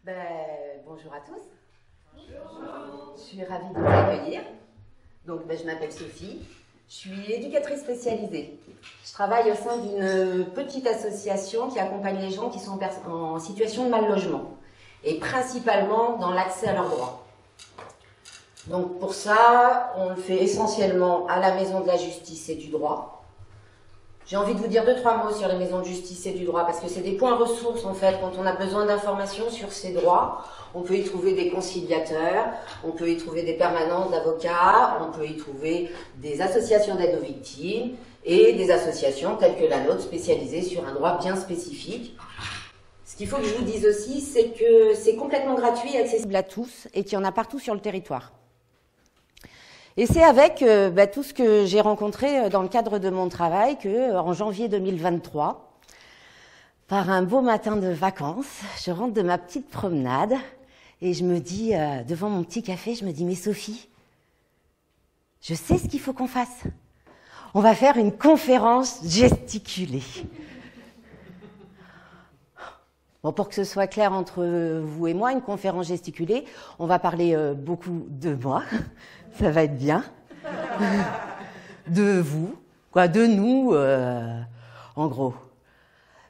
Ben, bonjour à tous. Bonjour. Je suis ravie de vous accueillir. Donc, je m'appelle Sophie. Je suis éducatrice spécialisée. Je travaille au sein d'une petite association qui accompagne les gens qui sont en situation de mal logement. Et principalement dans l'accès à leurs droits. Donc pour ça, on le fait essentiellement à la Maison de la Justice et du Droit. J'ai envie de vous dire 2-3 mots sur les maisons de justice et du droit, parce que c'est des points ressources en fait. Quand on a besoin d'informations sur ses droits, on peut y trouver des conciliateurs, on peut y trouver des permanences d'avocats, on peut y trouver des associations d'aide aux victimes et des associations telles que la nôtre spécialisées sur un droit bien spécifique. Ce qu'il faut que je vous dise aussi, c'est que c'est complètement gratuit et accessible à tous et qu'il y en a partout sur le territoire. Et c'est avec tout ce que j'ai rencontré dans le cadre de mon travail qu'en janvier 2023, par un beau matin de vacances, je rentre de ma petite promenade et je me dis, devant mon petit café, je me dis, mais Sophie, je sais ce qu'il faut qu'on fasse. On va faire une conférence gesticulée. Bon, pour que ce soit clair entre vous et moi, une conférence gesticulée, on va parler beaucoup de moi, ça va être bien, de vous, quoi, de nous, en gros.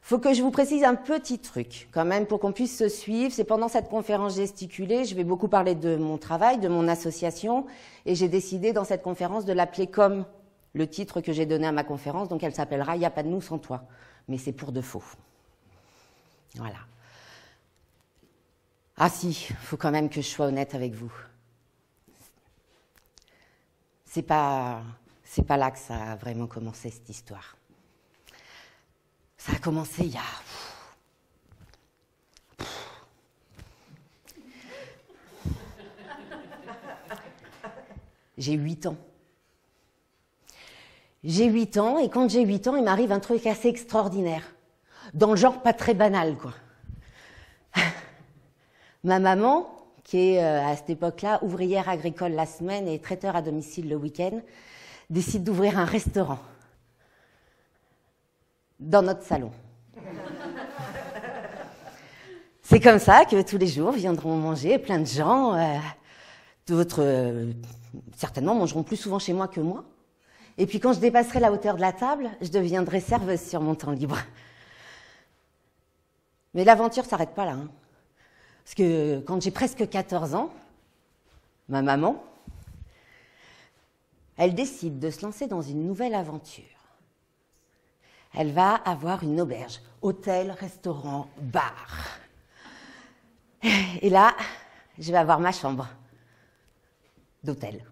Faut que je vous précise un petit truc, quand même, pour qu'on puisse se suivre. C'est pendant cette conférence gesticulée, je vais beaucoup parler de mon travail, de mon association, et j'ai décidé dans cette conférence de l'appeler comme le titre que j'ai donné à ma conférence, donc elle s'appellera « Il n'y a pas de nous sans toi », mais c'est pour de faux. Voilà. Ah si, il faut quand même que je sois honnête avec vous. C'est pas là que ça a vraiment commencé, cette histoire. Ça a commencé il y a... J'ai 8 ans. J'ai 8 ans, et quand j'ai 8 ans, il m'arrive un truc assez extraordinaire. Dans le genre pas très banal, quoi. Ma maman, qui est à cette époque-là ouvrière agricole la semaine et traiteur à domicile le week-end, décide d'ouvrir un restaurant dans notre salon. C'est comme ça que tous les jours viendront manger plein de gens. D'autres, certainement, mangeront plus souvent chez moi que moi. Et puis quand je dépasserai la hauteur de la table, je deviendrai serveuse sur mon temps libre. Mais l'aventure ne s'arrête pas là. Hein. Parce que quand j'ai presque 14 ans, ma maman, elle décide de se lancer dans une nouvelle aventure. Elle va avoir une auberge, hôtel, restaurant, bar. Et là, je vais avoir ma chambre d'hôtel.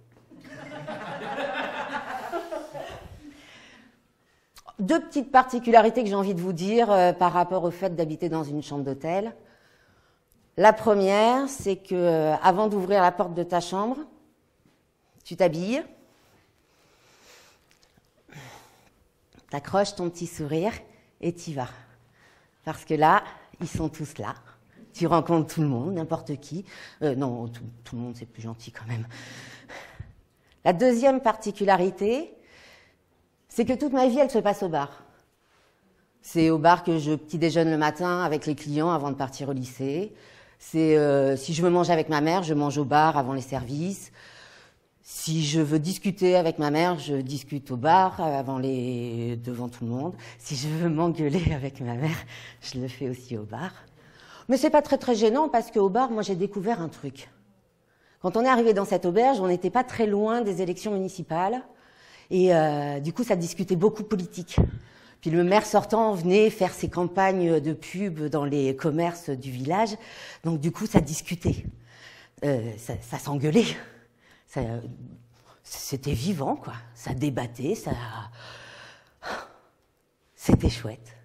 Deux petites particularités que j'ai envie de vous dire par rapport au fait d'habiter dans une chambre d'hôtel. La première, c'est que avant d'ouvrir la porte de ta chambre, tu t'habilles, t'accroches ton petit sourire et t'y vas. Parce que là, ils sont tous là. Tu rencontres tout le monde, n'importe qui. Non, tout le monde, c'est plus gentil quand même. La deuxième particularité, c'est que toute ma vie, elle se passe au bar. C'est au bar que je petit déjeune le matin avec les clients avant de partir au lycée. C'est si je veux manger avec ma mère, je mange au bar avant les services. Si je veux discuter avec ma mère, je discute au bar devant tout le monde. Si je veux m'engueuler avec ma mère, je le fais aussi au bar. Mais c'est pas très très gênant parce qu'au bar, moi j'ai découvert un truc. Quand on est arrivé dans cette auberge, on n'était pas très loin des élections municipales. Et du coup, ça discutait beaucoup politique. Puis le maire sortant venait faire ses campagnes de pub dans les commerces du village. Donc du coup, ça discutait. Ça s'engueulait. C'était vivant, quoi. Ça débattait, c'était chouette.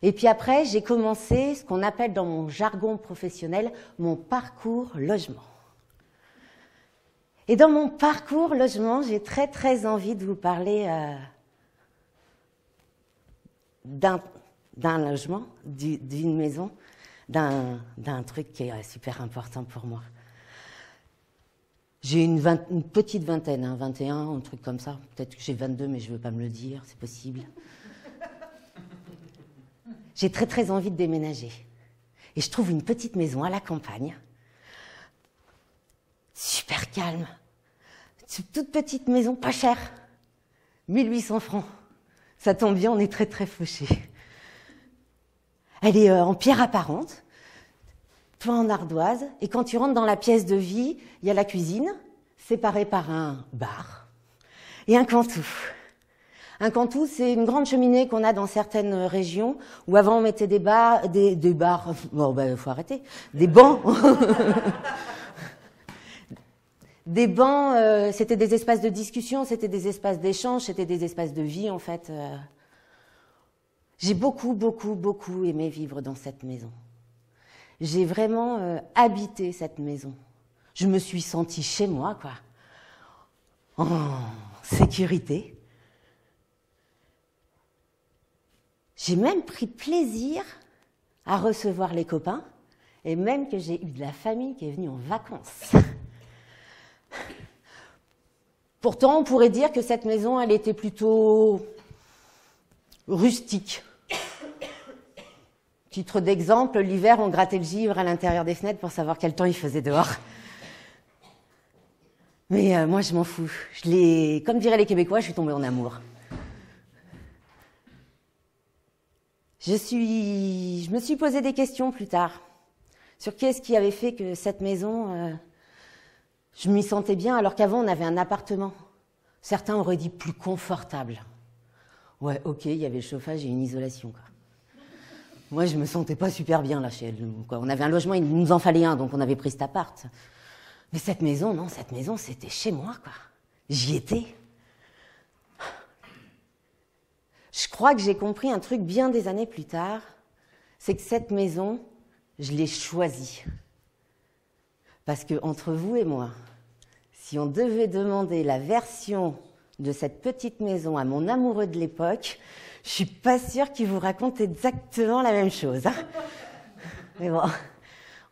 Et puis après, j'ai commencé ce qu'on appelle dans mon jargon professionnel mon parcours logement. Et dans mon parcours logement, j'ai très très envie de vous parler d'un logement, d'une maison, d'un truc qui est super important pour moi. J'ai une petite vingtaine, 21, un truc comme ça. Peut-être que j'ai 22, mais je ne veux pas me le dire, c'est possible. J'ai très très envie de déménager. Et je trouve une petite maison à la campagne, super calme, toute petite maison, pas chère, 1800 francs. Ça tombe bien, on est très très fauchés. Elle est en pierre apparente, toit en ardoise, et quand tu rentres dans la pièce de vie, il y a la cuisine, séparée par un bar, et un cantou. Un cantou, c'est une grande cheminée qu'on a dans certaines régions, où avant on mettait des bars, bon ben faut arrêter, des bancs. Des bancs, c'était des espaces de discussion, c'était des espaces d'échange, c'était des espaces de vie en fait. J'ai beaucoup aimé vivre dans cette maison. J'ai vraiment habité cette maison. Je me suis sentie chez moi, quoi, en sécurité. J'ai même pris plaisir à recevoir les copains, et même que j'ai eu de la famille qui est venue en vacances. Pourtant, on pourrait dire que cette maison, elle était plutôt rustique. Titre d'exemple, l'hiver, on grattait le givre à l'intérieur des fenêtres pour savoir quel temps il faisait dehors. Mais moi, je m'en fous. Comme diraient les Québécois, je suis tombée en amour. Je me suis posé des questions plus tard sur qu'est-ce qui avait fait que cette maison, je m'y sentais bien, alors qu'avant, on avait un appartement. Certains auraient dit plus confortable. Ouais, ok, il y avait le chauffage et une isolation, quoi. Moi, je me sentais pas super bien là chez elle, quoi. On avait un logement, il nous en fallait un, donc on avait pris cet appart. Mais cette maison, non, cette maison, c'était chez moi, quoi. J'y étais. Je crois que j'ai compris un truc bien des années plus tard, c'est que cette maison, je l'ai choisie. Parce que entre vous et moi, si on devait demander la version de cette petite maison à mon amoureux de l'époque, je suis pas sûre qu'il vous raconte exactement la même chose. Hein. Mais bon,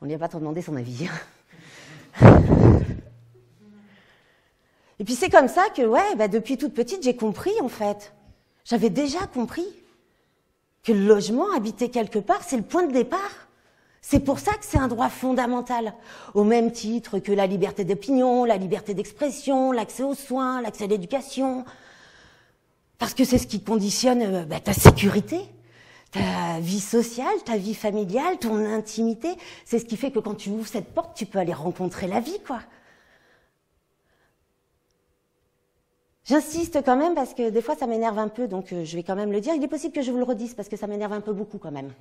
on lui a pas trop demandé son avis. Et puis c'est comme ça que, ouais, depuis toute petite, j'ai compris en fait. J'avais déjà compris que le logement, habiter quelque part, c'est le point de départ. C'est pour ça que c'est un droit fondamental, au même titre que la liberté d'opinion, la liberté d'expression, l'accès aux soins, l'accès à l'éducation. Parce que c'est ce qui conditionne ta sécurité, ta vie sociale, ta vie familiale, ton intimité. C'est ce qui fait que quand tu ouvres cette porte, tu peux aller rencontrer la vie, quoi. J'insiste quand même parce que des fois ça m'énerve un peu, donc je vais quand même le dire. Il est possible que je vous le redise parce que ça m'énerve un peu beaucoup quand même.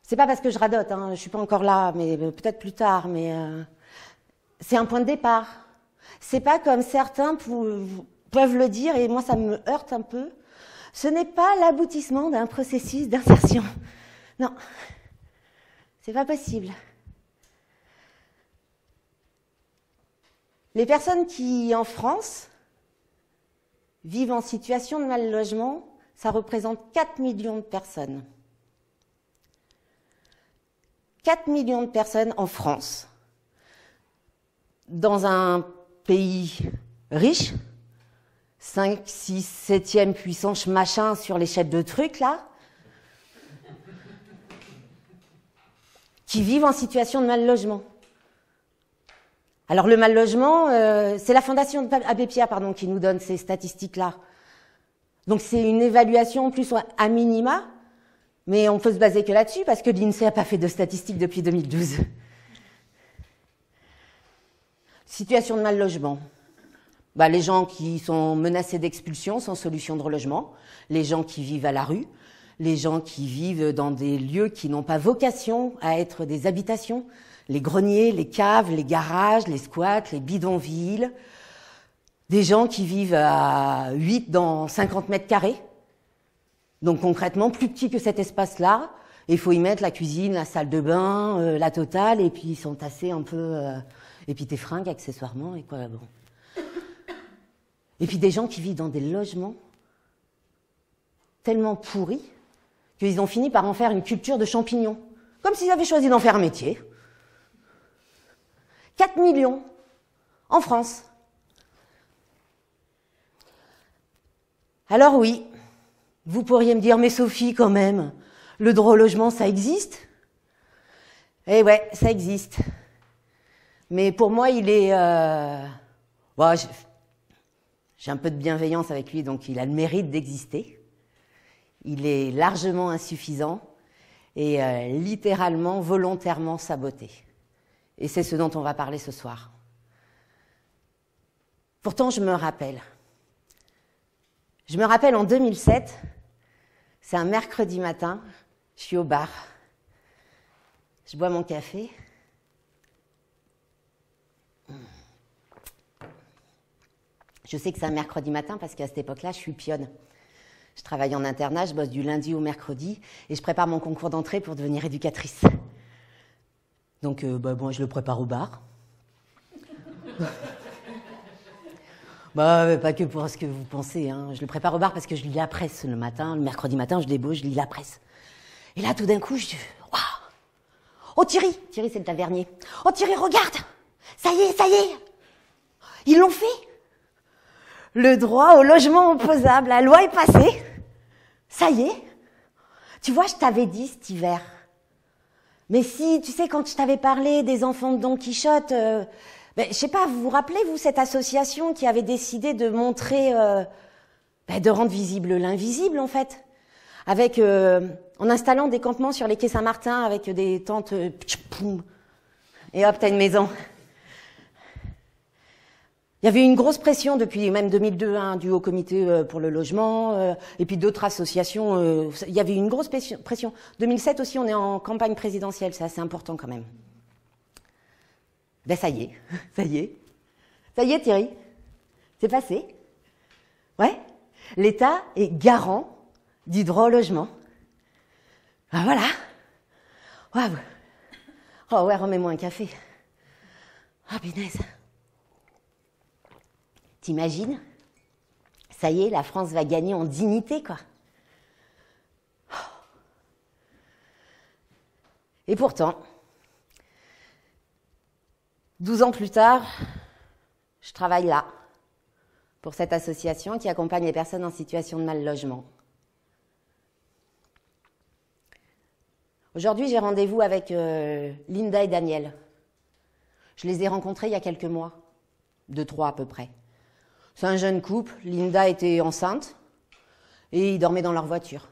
C'est pas parce que je radote, hein, je suis pas encore là, mais peut-être plus tard, mais c'est un point de départ. C'est pas comme certains peuvent le dire, et moi ça me heurte un peu. Ce n'est pas l'aboutissement d'un processus d'insertion. Non, c'est pas possible. Les personnes qui, en France, vivent en situation de mal-logement, ça représente 4 millions de personnes. 4 millions de personnes en France, dans un pays riche, 5, 6, 7e puissance machin sur l'échelle de trucs, là, qui vivent en situation de mal-logement. Alors le mal-logement, c'est la Fondation Abbé Pierre qui nous donne ces statistiques-là. Donc c'est une évaluation en plus à minima, mais on peut se baser que là-dessus parce que l'INSEE n'a pas fait de statistiques depuis 2012. Situation de mal-logement. Les gens qui sont menacés d'expulsion sans solution de relogement, les gens qui vivent à la rue, les gens qui vivent dans des lieux qui n'ont pas vocation à être des habitations, les greniers, les caves, les garages, les squats, les bidonvilles, des gens qui vivent à 8 dans 50 mètres carrés, donc concrètement plus petit que cet espace-là, et il faut y mettre la cuisine, la salle de bain, la totale, et puis ils sont tassés un peu, et puis tes fringues accessoirement, et quoi, bon. Et puis des gens qui vivent dans des logements tellement pourris qu'ils ont fini par en faire une culture de champignons, comme s'ils avaient choisi d'en faire un métier. 4 millions en France. Alors oui, vous pourriez me dire, mais Sophie, quand même, Le droit au logement, ça existe. Eh ouais, ça existe. Mais pour moi, il est... Bon, j'ai un peu de bienveillance avec lui, donc il a le mérite d'exister. Il est largement insuffisant et littéralement, volontairement saboté. Et c'est ce dont on va parler ce soir. Pourtant, je me rappelle en 2007, c'est un mercredi matin, je suis au bar, je bois mon café. Je sais que c'est un mercredi matin parce qu'à cette époque-là, je suis pionne. Je travaille en internat, je bosse du lundi au mercredi et je prépare mon concours d'entrée pour devenir éducatrice. Donc, bon, je le prépare au bar. Pas que pour ce que vous pensez, hein. Je le prépare au bar parce que je lis la presse le matin. Le mercredi matin, je débauche, je lis la presse. Et là, tout d'un coup, je dis, waouh! Oh Thierry, c'est le tavernier. Oh Thierry, regarde! Ça y est! Ils l'ont fait! Le droit au logement opposable, la loi est passée. Ça y est. Tu vois, je t'avais dit cet hiver. Mais si, tu sais, quand je t'avais parlé des enfants de Don Quichotte, je sais pas, vous vous rappelez, vous, cette association qui avait décidé de montrer, de rendre visible l'invisible, en fait, avec, en installant des campements sur les quais Saint-Martin avec des tentes, et hop, t'as une maison. Il y avait une grosse pression depuis même 2002, hein, du Haut Comité pour le logement, et puis d'autres associations. Il y avait une grosse pression. 2007 aussi, on est en campagne présidentielle, c'est assez important quand même. Ben ça y est Thierry, c'est passé. Ouais, l'État est garant du droit au logement. Ben voilà. Waouh. Oh ouais, remets-moi un café. Ah punaise. T'imagines? Ça y est, la France va gagner en dignité, quoi. Et pourtant, 12 ans plus tard, je travaille là, pour cette association qui accompagne les personnes en situation de mal-logement. Aujourd'hui, j'ai rendez-vous avec Linda et Daniel. Je les ai rencontrés il y a quelques mois, 2-3 à peu près. C'est un jeune couple, Linda était enceinte et ils dormaient dans leur voiture.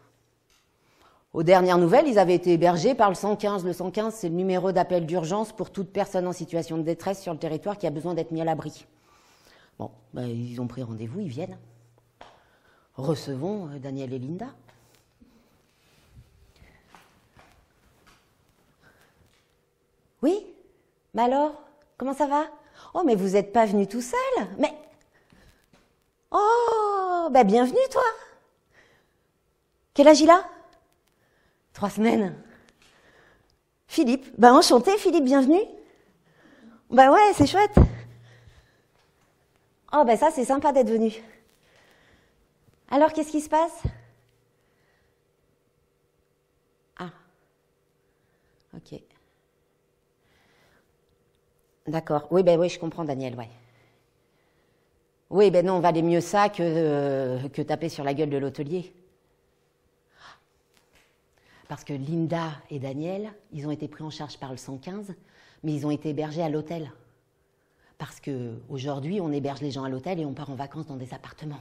Aux dernières nouvelles, ils avaient été hébergés par le 115. Le 115, c'est le numéro d'appel d'urgence pour toute personne en situation de détresse sur le territoire qui a besoin d'être mis à l'abri. Bon, ils ont pris rendez-vous, ils viennent. Recevons Daniel et Linda. Oui? Mais alors? Comment ça va? Oh, mais vous n'êtes pas venu tout seul? Mais... Oh, bienvenue, toi. Quel âge il a? 3 semaines. Philippe. Enchanté, Philippe, bienvenue. Ouais, c'est chouette. Oh, ça, c'est sympa d'être venu. Alors, qu'est-ce qui se passe? Ah. Ok. D'accord. Oui, je comprends, Daniel, ouais. Oui, non, on valait mieux ça que taper sur la gueule de l'hôtelier. Parce que Linda et Daniel, ils ont été pris en charge par le 115, mais ils ont été hébergés à l'hôtel. Parce qu'aujourd'hui, on héberge les gens à l'hôtel et on part en vacances dans des appartements.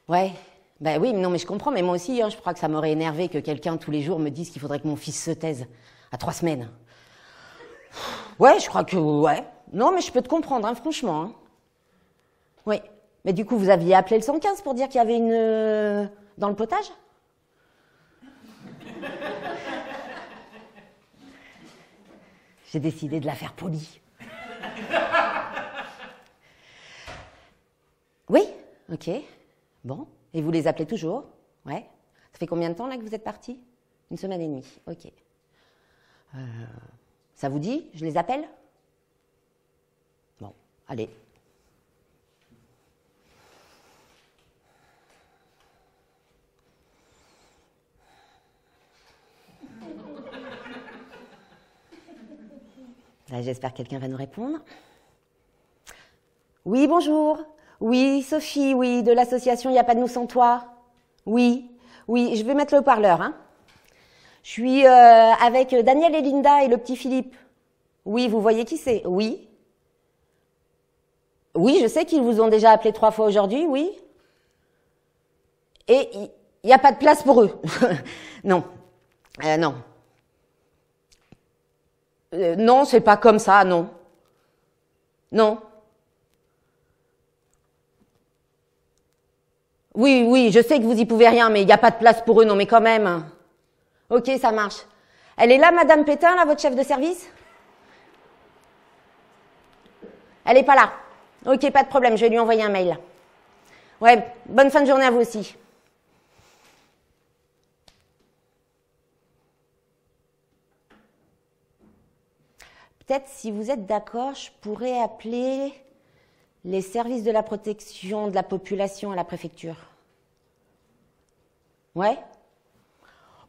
Ouais, oui, non, mais je comprends, mais moi aussi, je crois que ça m'aurait énervé que quelqu'un tous les jours me dise qu'il faudrait que mon fils se taise à 3 semaines. Ouais, je crois que, ouais. Non, mais je peux te comprendre, hein, franchement. Hein. Oui. Mais du coup, vous aviez appelé le 115 pour dire qu'il y avait une... dans le potage? J'ai décidé de la faire polie. Oui? Ok. Bon. Et vous les appelez toujours? Ouais. Ça fait combien de temps là que vous êtes partis? 1 semaine et demie. Ok. Ça vous dit? Je les appelle? Bon, allez. Là, j'espère que quelqu'un va nous répondre. Oui, bonjour. Oui, Sophie, oui, de l'association Il n'y a pas de nous sans toi. Oui, oui, je vais mettre le haut-parleur. Hein. Je suis avec Daniel et Linda et le petit Philippe. Oui, vous voyez qui c'est? Oui. Oui, je sais qu'ils vous ont déjà appelé 3 fois aujourd'hui, oui. Et il n'y a pas de place pour eux. Non. Non. Non, c'est pas comme ça, non. Non. Oui, oui, je sais que vous y pouvez rien, mais il n'y a pas de place pour eux, non, mais quand même. Ok, ça marche. Elle est là, Madame Pétain, là, votre chef de service? Elle n'est pas là. Ok, pas de problème, je vais lui envoyer un mail. Ouais, bonne fin de journée à vous aussi. Peut-être, si vous êtes d'accord, je pourrais appeler les services de la protection de la population à la préfecture. Ouais?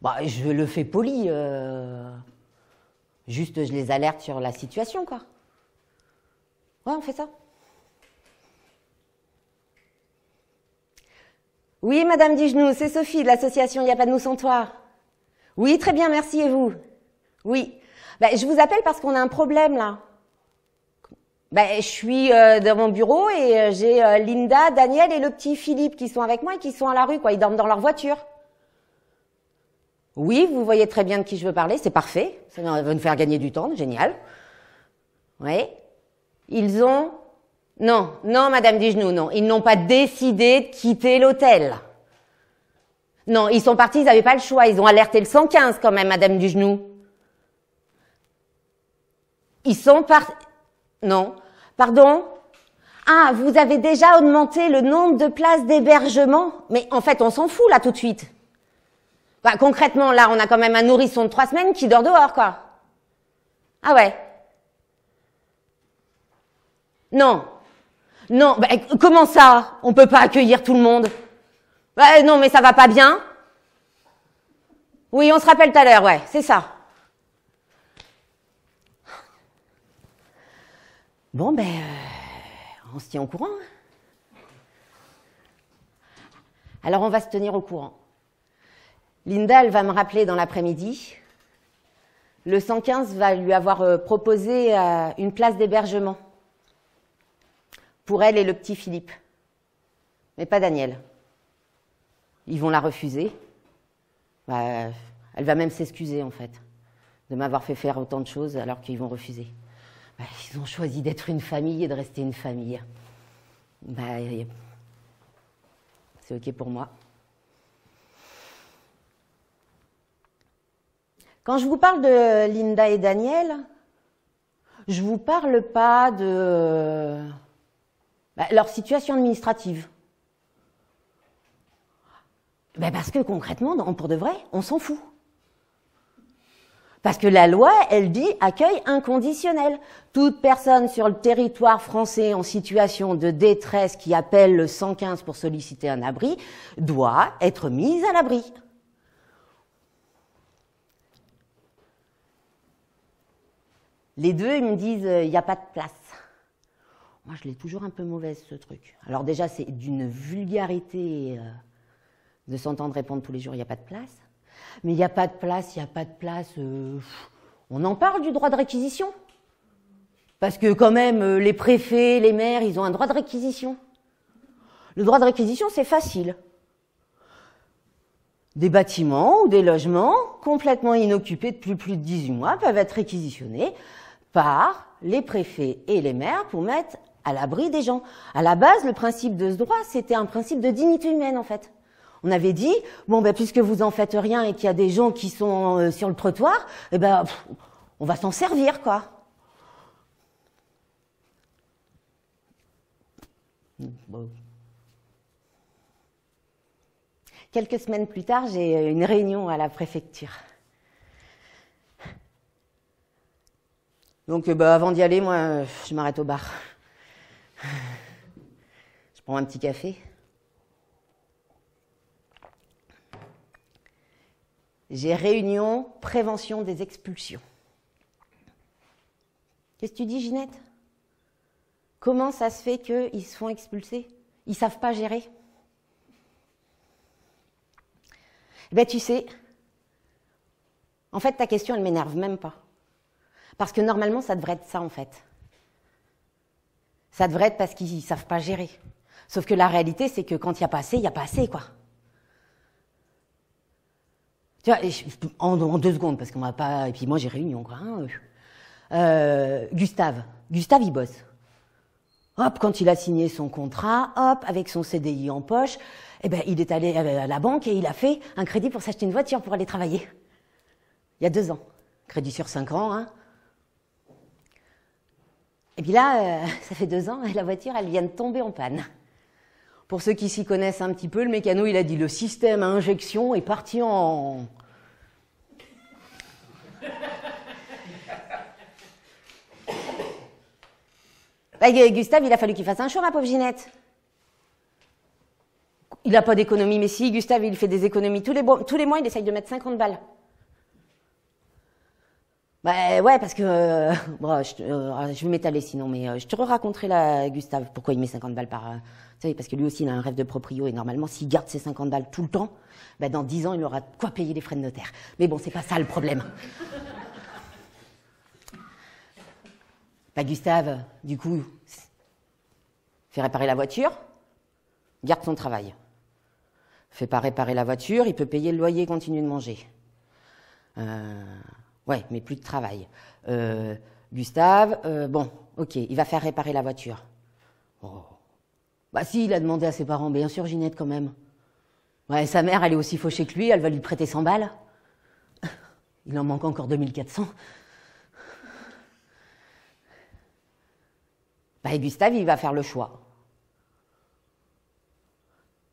Bah, je le fais poli. Juste, je les alerte sur la situation, quoi. Ouais, on fait ça. Oui, Madame Digenou, c'est Sophie de l'association Il n'y a pas de nous sans toi. Oui, très bien, merci, et vous? Oui. Ben, je vous appelle parce qu'on a un problème, là. Ben, je suis dans mon bureau et j'ai Linda, Daniel et le petit Philippe qui sont avec moi et qui sont à la rue, quoi. Ils dorment dans leur voiture. Oui, vous voyez très bien de qui je veux parler, c'est parfait. Ça va nous faire gagner du temps, génial. Oui. Ils ont... Non, non, Madame Digenou, non. Ils n'ont pas décidé de quitter l'hôtel. Non, ils sont partis, ils n'avaient pas le choix. Ils ont alerté le 115 quand même, Madame Digenou. Ils sont partis... Non. Pardon? Ah, vous avez déjà augmenté le nombre de places d'hébergement? Mais en fait, on s'en fout là tout de suite. Bah, concrètement, là, on a quand même un nourrisson de 3 semaines qui dort dehors, quoi. Ah ouais. Non. Non, bah, comment ça? On peut pas accueillir tout le monde? Bah, non, mais ça va pas bien. Oui, on se rappelle tout à l'heure, ouais, c'est ça. Bon, ben, on se tient au courant. Alors, on va se tenir au courant. Linda, elle va me rappeler dans l'après-midi. Le 115 va lui avoir proposé une place d'hébergement pour elle et le petit Philippe. Mais pas Daniel. Ils vont la refuser. Bah, elle va même s'excuser, en fait, de m'avoir fait faire autant de choses alors qu'ils vont refuser. Bah, ils ont choisi d'être une famille et de rester une famille. Bah, c'est OK pour moi. Quand je vous parle de Linda et Daniel, je vous parle pas de leur situation administrative. Parce que concrètement, pour de vrai, on s'en fout. Parce que la loi, elle dit accueil inconditionnel. Toute personne sur le territoire français en situation de détresse qui appelle le 115 pour solliciter un abri doit être mise à l'abri. Les deux, ils me disent il n'y a pas de place. Moi, je l'ai toujours un peu mauvaise, ce truc. Alors déjà, c'est d'une vulgarité de s'entendre répondre tous les jours il n'y a pas de place. Mais il n'y a pas de place, il n'y a pas de place. On en parle du droit de réquisition. Parce que quand même, les préfets, les maires, ils ont un droit de réquisition. Le droit de réquisition, c'est facile. Des bâtiments ou des logements complètement inoccupés depuis plus de 18 mois peuvent être réquisitionnés par les préfets et les maires pour mettre à l'abri des gens. À la base, le principe de ce droit, c'était un principe de dignité humaine, en fait. On avait dit, puisque vous en faites rien et qu'il y a des gens qui sont sur le trottoir, on va s'en servir, quoi. Bon. Quelques semaines plus tard, j'ai une réunion à la préfecture. Donc, avant d'y aller, moi, je m'arrête au bar. Je prends un petit café. J'ai réunion prévention des expulsions. Qu'est-ce que tu dis, Ginette? Comment ça se fait qu'ils se font expulser? Ils savent pas gérer. Ben tu sais, en fait ta question elle m'énerve même pas. Parce que normalement ça devrait être ça en fait. Ça devrait être parce qu'ils savent pas gérer. Sauf que la réalité c'est que quand il n'y a pas assez, il n'y a pas assez quoi. Tu vois, en 2 secondes, parce qu'on va pas... Et puis moi j'ai réunion quoi. Gustave il bosse. Hop, quand il a signé son contrat, hop, avec son CDI en poche, eh ben, il est allé à la banque et il a fait un crédit pour s'acheter une voiture pour aller travailler. Il y a 2 ans. Crédit sur 5 ans, hein. Et puis là, ça fait 2 ans, et la voiture, elle vient de tomber en panne. Pour ceux qui s'y connaissent un petit peu, le mécano, il a dit le système à injection est parti en... Gustave, il a fallu qu'il fasse un choix, ma pauvre Ginette. Il n'a pas d'économie, mais si, Gustave, il fait des économies. Tous les mois, il essaye de mettre 50 balles. Bah ouais, parce que... je vais m'étaler sinon, mais je te raconterai là, Gustave, pourquoi il met 50 balles par... tu sais, parce que lui aussi, il a un rêve de proprio, et normalement, s'il garde ses 50 balles tout le temps, bah, dans 10 ans, il aura de quoi payer les frais de notaire. Mais bon, c'est pas ça le problème. Bah Gustave, du coup, fait réparer la voiture, garde son travail. Fait pas réparer la voiture, il peut payer le loyer et continuer de manger. Ouais, mais plus de travail. Gustave, bon, ok, il va faire réparer la voiture. Oh. Bah si, il a demandé à ses parents, bien sûr Ginette quand même. Ouais, sa mère, elle est aussi fauchée que lui, elle va lui prêter 100 balles. Il en manque encore 2400. Bah, Gustave, il va faire le choix.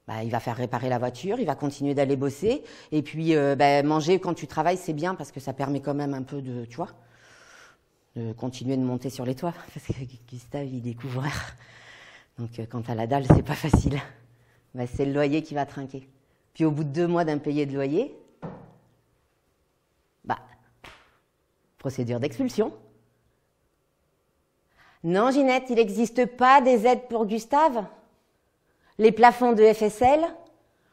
Bah, il va faire réparer la voiture, il va continuer d'aller bosser. Et puis, manger quand tu travailles, c'est bien parce que ça permet quand même un peu de, tu vois, de continuer de monter sur les toits. Parce que Gustave, il découvre. Donc, quand t'as la dalle, c'est pas facile. Bah, c'est le loyer qui va trinquer. Puis, au bout de 2 mois d'impayé de loyer, bah, procédure d'expulsion. Non, Ginette, il n'existe pas des aides pour Gustave. Les plafonds de FSL,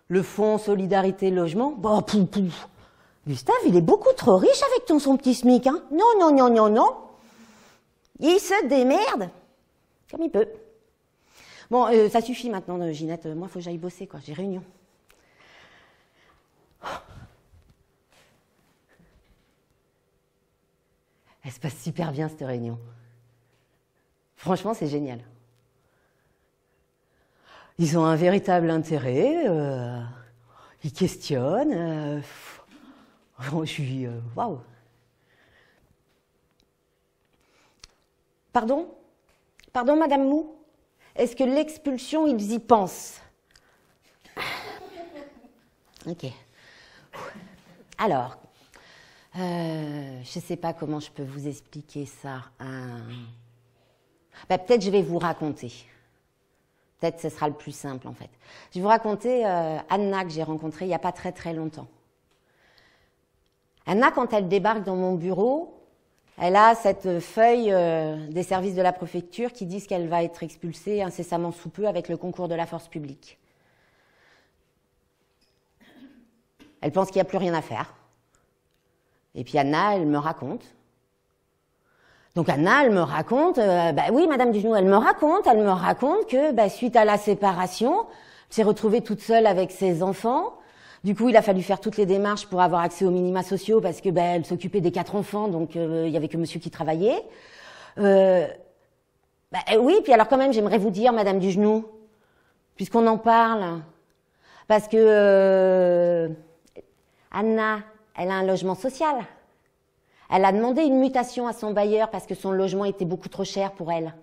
le fonds Solidarité Logement, bon, Gustave, il est beaucoup trop riche avec son petit SMIC, hein. Non. Il se démerde comme il peut. Bon, ça suffit maintenant, Ginette. Moi, il faut que j'aille bosser, quoi. J'ai réunion. Elle se passe super bien, cette réunion. Franchement, c'est génial. Ils ont un véritable intérêt, ils questionnent. Je suis... waouh. Pardon, Madame Mou? Est-ce que l'expulsion, ils y pensent? Ok. Alors, je ne sais pas comment je peux vous expliquer ça. Peut-être je vais vous raconter. Peut-être ce sera le plus simple en fait. Je vais vous raconter Anna que j'ai rencontrée il n'y a pas très très longtemps. Anna, quand elle débarque dans mon bureau, elle a cette feuille des services de la préfecture qui disent qu'elle va être expulsée incessamment sous peu avec le concours de la force publique. Elle pense qu'il n'y a plus rien à faire. Et puis Anna, elle me raconte. Donc Anna, elle me raconte, oui, Madame Dujnou, elle me raconte que suite à la séparation, elle s'est retrouvée toute seule avec ses enfants. Du coup, il a fallu faire toutes les démarches pour avoir accès aux minima sociaux parce que elle s'occupait des 4 enfants, donc il y avait que monsieur qui travaillait. Oui, puis alors quand même, j'aimerais vous dire, Madame Dujnou, puisqu'on en parle, parce que Anna, elle a un logement social. Elle a demandé une mutation à son bailleur parce que son logement était beaucoup trop cher pour elle.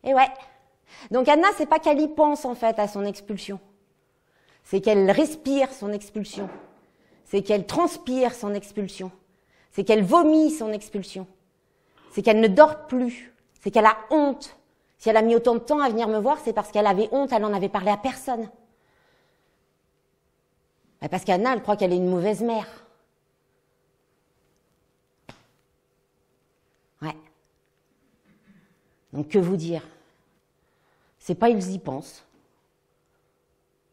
Et ouais. Donc Anna, c'est pas qu'elle y pense en fait à son expulsion. C'est qu'elle respire son expulsion. C'est qu'elle transpire son expulsion. C'est qu'elle vomit son expulsion. C'est qu'elle ne dort plus. C'est qu'elle a honte. Si elle a mis autant de temps à venir me voir, c'est parce qu'elle avait honte, elle n'en avait parlé à personne. Parce qu'Anna, elle croit qu'elle est une mauvaise mère. Donc que vous dire? C'est pas ils y pensent,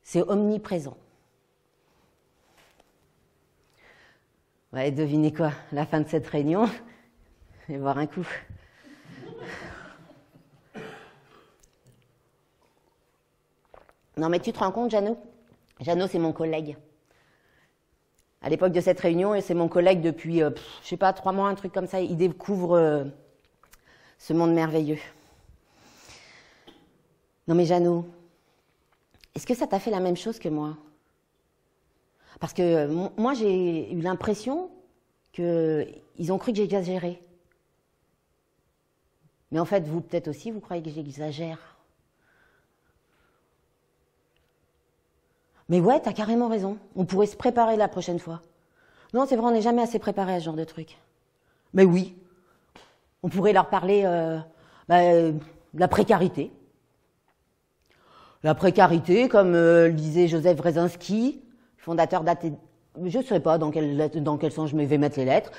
c'est omniprésent. Ouais, devinez quoi? La fin de cette réunion, je vais boire un coup. Non mais tu te rends compte, Jeannot? Jeannot, c'est mon collègue. À l'époque de cette réunion, et c'est mon collègue depuis, je sais pas, 3 mois, un truc comme ça. Il découvre ce monde merveilleux. Non mais Jeannot, est-ce que ça t'a fait la même chose que moi? Parce que moi, j'ai eu l'impression qu'ils ont cru que j'exagérais. Mais en fait, vous, peut-être aussi, vous croyez que j'exagère. Mais ouais, t'as carrément raison. On pourrait se préparer la prochaine fois. Non, c'est vrai, on n'est jamais assez préparé à ce genre de truc. Mais oui. On pourrait leur parler de la précarité. La précarité, comme le disait Joseph Wrezinski, fondateur d'ATD. Je ne sais pas dans quel sens je vais mettre les lettres.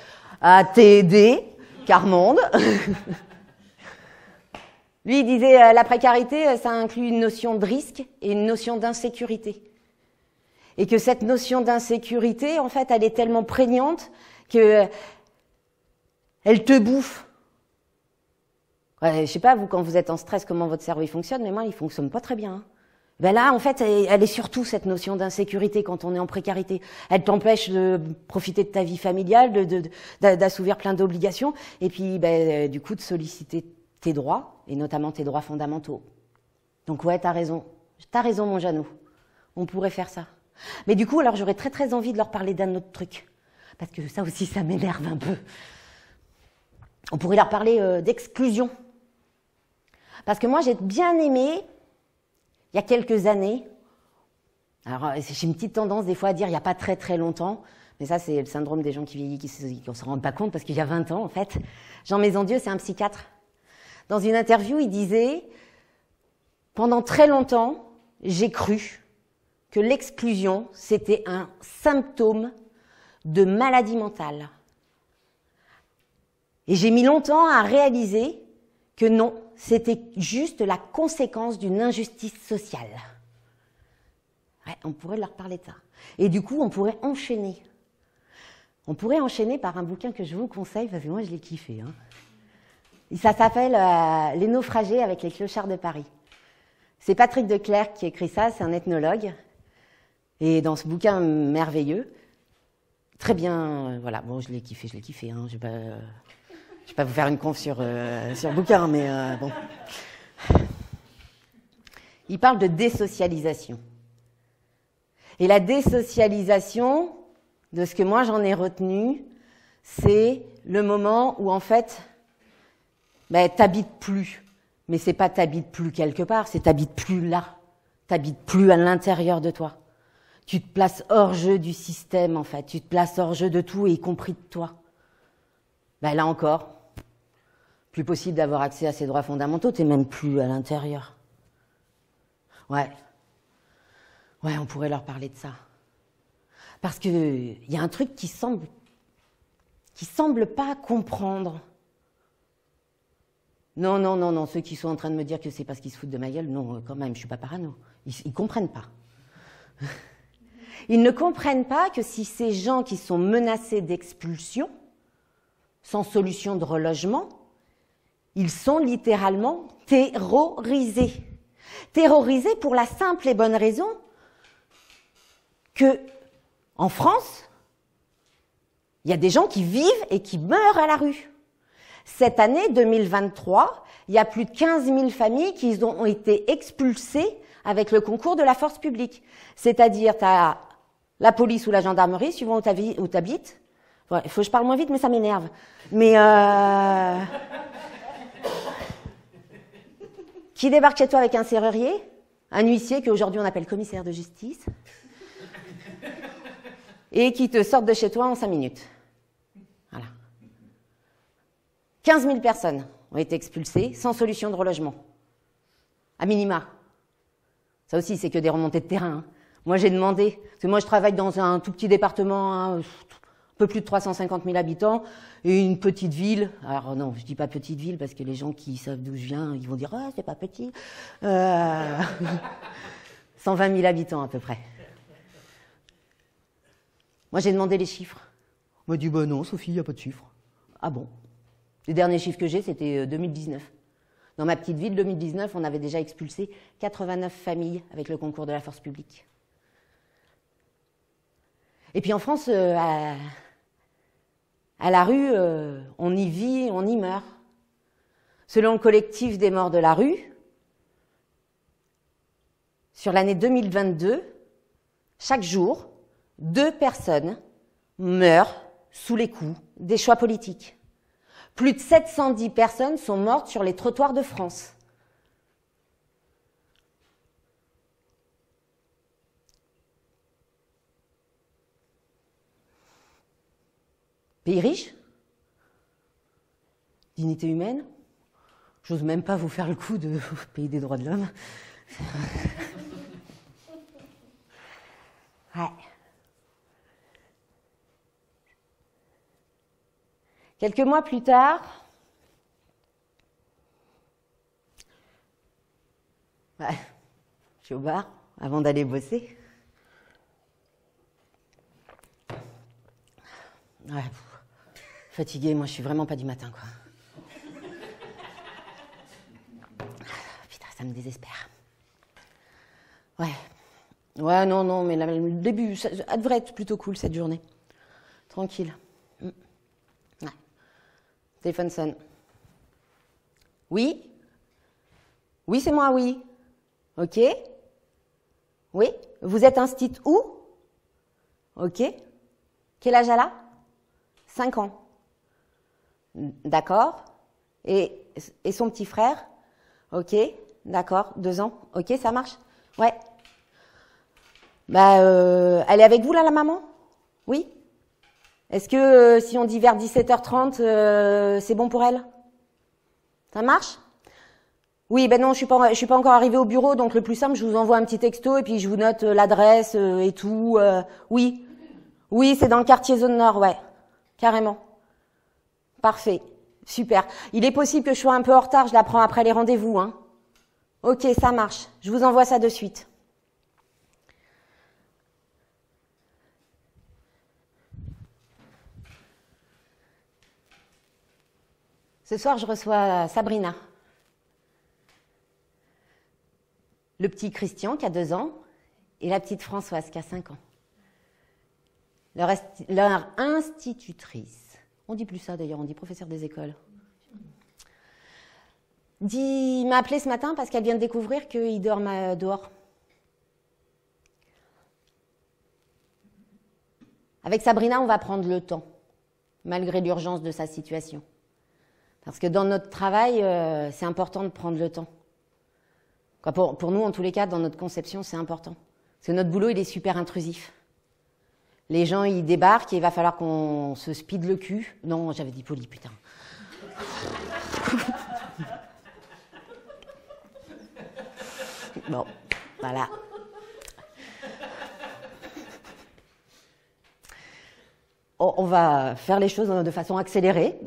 ATD, Carmonde. Lui, il disait la précarité, ça inclut une notion de risque et une notion d'insécurité. Et que cette notion d'insécurité, en fait, elle est tellement prégnante que elle te bouffe. Ouais, je sais pas, vous, quand vous êtes en stress, comment votre cerveau il fonctionne, mais moi, il fonctionne pas très bien. Hein. Ben là, en fait, elle est surtout cette notion d'insécurité quand on est en précarité. Elle t'empêche de profiter de ta vie familiale, d'assouvir plein d'obligations, et puis, du coup, de solliciter tes droits, et notamment tes droits fondamentaux. Donc ouais, t'as raison, mon Jeannot. On pourrait faire ça. Mais du coup, alors j'aurais très très envie de leur parler d'un autre truc. Parce que ça aussi, ça m'énerve un peu. On pourrait leur parler d'exclusion. Parce que moi, j'ai bien aimé, il y a quelques années, alors j'ai une petite tendance des fois à dire il n'y a pas très très longtemps, mais ça c'est le syndrome des gens qui vieillissent, qui ne se rendent pas compte parce qu'il y a 20 ans en fait. Jean Maisondieu, c'est un psychiatre. Dans une interview, il disait « Pendant très longtemps, j'ai cru que l'exclusion, c'était un symptôme de maladie mentale. Et j'ai mis longtemps à réaliser que non, c'était juste la conséquence d'une injustice sociale. » Ouais, on pourrait leur parler de ça. Et du coup, on pourrait enchaîner. On pourrait enchaîner par un bouquin que je vous conseille, parce que moi, je l'ai kiffé. Hein. Et ça s'appelle « Les naufragés avec les clochards de Paris ». C'est Patrick Declercq qui écrit ça, c'est un ethnologue. Et dans ce bouquin merveilleux, très bien, voilà, bon, je l'ai kiffé, hein, je vais pas vous faire une conf sur le bouquin, mais bon. Il parle de désocialisation. Et la désocialisation, de ce que moi j'en ai retenu, c'est le moment où en fait, t'habites plus. Mais c'est pas t'habites plus quelque part, c'est t'habites plus là. T'habites plus à l'intérieur de toi. Tu te places hors jeu du système, en fait. Tu te places hors jeu de tout, y compris de toi. Là encore, plus possible d'avoir accès à ces droits fondamentaux, t'es même plus à l'intérieur. Ouais, on pourrait leur parler de ça. Parce que y a un truc qui semble pas comprendre. Non, ceux qui sont en train de me dire que c'est parce qu'ils se foutent de ma gueule, non, quand même, je suis pas parano. Ils comprennent pas. Ils ne comprennent pas que si ces gens qui sont menacés d'expulsion, sans solution de relogement, ils sont littéralement terrorisés. Terrorisés pour la simple et bonne raison que, en France, il y a des gens qui vivent et qui meurent à la rue. Cette année 2023, il y a plus de 15 000 familles qui ont été expulsées avec le concours de la force publique. C'est-à-dire, tu as la police ou la gendarmerie, suivant où tu habites. Ouais, il faut que je parle moins vite, mais ça m'énerve. Mais qui débarque chez toi avec un serrurier, un huissier qu'aujourd'hui on appelle commissaire de justice, et qui te sortent de chez toi en 5 minutes. Voilà. 15 000 personnes ont été expulsées sans solution de relogement. À minima. Ça aussi, c'est que des remontées de terrain. Hein. Moi, j'ai demandé, parce que moi, je travaille dans un tout petit département, hein, peu plus de 350 000 habitants, et une petite ville. Alors non, je dis pas petite ville parce que les gens qui savent d'où je viens, ils vont dire ah c'est pas petit. 120 000 habitants à peu près. Moi j'ai demandé les chiffres. On m'a dit bah non Sophie, il n'y a pas de chiffres. Ah bon? Les derniers chiffres que j'ai c'était 2019. Dans ma petite ville 2019, on avait déjà expulsé 89 familles avec le concours de la force publique. Et puis en France, à la rue, on y vit, on y meurt. Selon le collectif des morts de la rue, sur l'année 2022, chaque jour, 2 personnes meurent sous les coups des choix politiques. Plus de 710 personnes sont mortes sur les trottoirs de France. Pays riche, dignité humaine, j'ose même pas vous faire le coup de pays des droits de l'homme. Ouais. Quelques mois plus tard, je suis au bar avant d'aller bosser. Ouais, fatiguée, moi je suis vraiment pas du matin, quoi. Putain, ça me désespère. Ouais. Ouais, non, mais le début, ça devrait être plutôt cool cette journée. Tranquille. Ouais. Téléphone sonne. Oui? Oui, c'est moi, oui. Ok. Oui? Vous êtes instit où? Ok. Quel âge elle a? 5 ans. D'accord. Et son petit frère? Ok. D'accord. 2 ans. Ok, ça marche? Ouais. Bah, elle est avec vous là, la maman? Oui? Est-ce que si on dit vers 17h30, c'est bon pour elle? Ça marche? Oui, ben non, je suis pas encore arrivée au bureau, donc le plus simple, je vous envoie un petit texto et puis je vous note l'adresse et tout. Oui. Oui, c'est dans le quartier zone nord, ouais. Carrément. Parfait. Super. Il est possible que je sois un peu en retard, je la prends après les rendez-vous, hein. Ok, ça marche. Je vous envoie ça de suite. Ce soir, je reçois Sabrina. Le petit Christian qui a 2 ans et la petite Françoise qui a 5 ans. Leur institutrice. On dit plus ça d'ailleurs, on dit professeur des écoles. M'a appelé ce matin parce qu'elle vient de découvrir qu'il dorment dehors. Avec Sabrina, on va prendre le temps, malgré l'urgence de sa situation. Parce que dans notre travail, c'est important de prendre le temps. Pour nous, en tous les cas, dans notre conception, c'est important. Parce que notre boulot, il est super intrusif. Les gens, ils débarquent et il va falloir qu'on se speed le cul. Non, j'avais dit poli, putain. Bon, voilà. On va faire les choses de façon accélérée.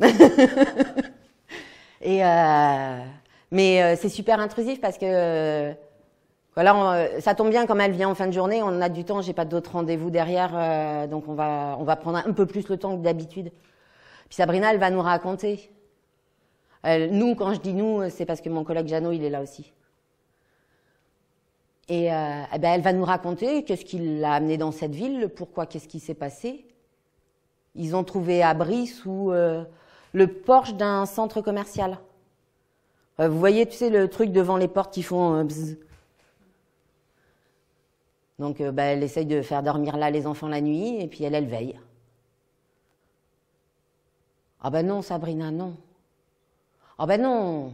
Mais c'est super intrusif parce que voilà, ça tombe bien comme elle vient en fin de journée, on a du temps, j'ai pas d'autres rendez-vous derrière, donc on va prendre un peu plus le temps que d'habitude. Puis Sabrina, elle va nous raconter. Nous, quand je dis nous, c'est parce que mon collègue Jeannot, il est là aussi. Et elle va nous raconter qu'est-ce qui l'a amené dans cette ville, pourquoi, qu'est-ce qui s'est passé. Ils ont trouvé abri sous le porche d'un centre commercial. Vous voyez, tu sais, le truc devant les portes qui font bzz. Donc, elle essaye de faire dormir là les enfants la nuit, et puis elle veille. Ah ben non, Sabrina, non. Ah ben non.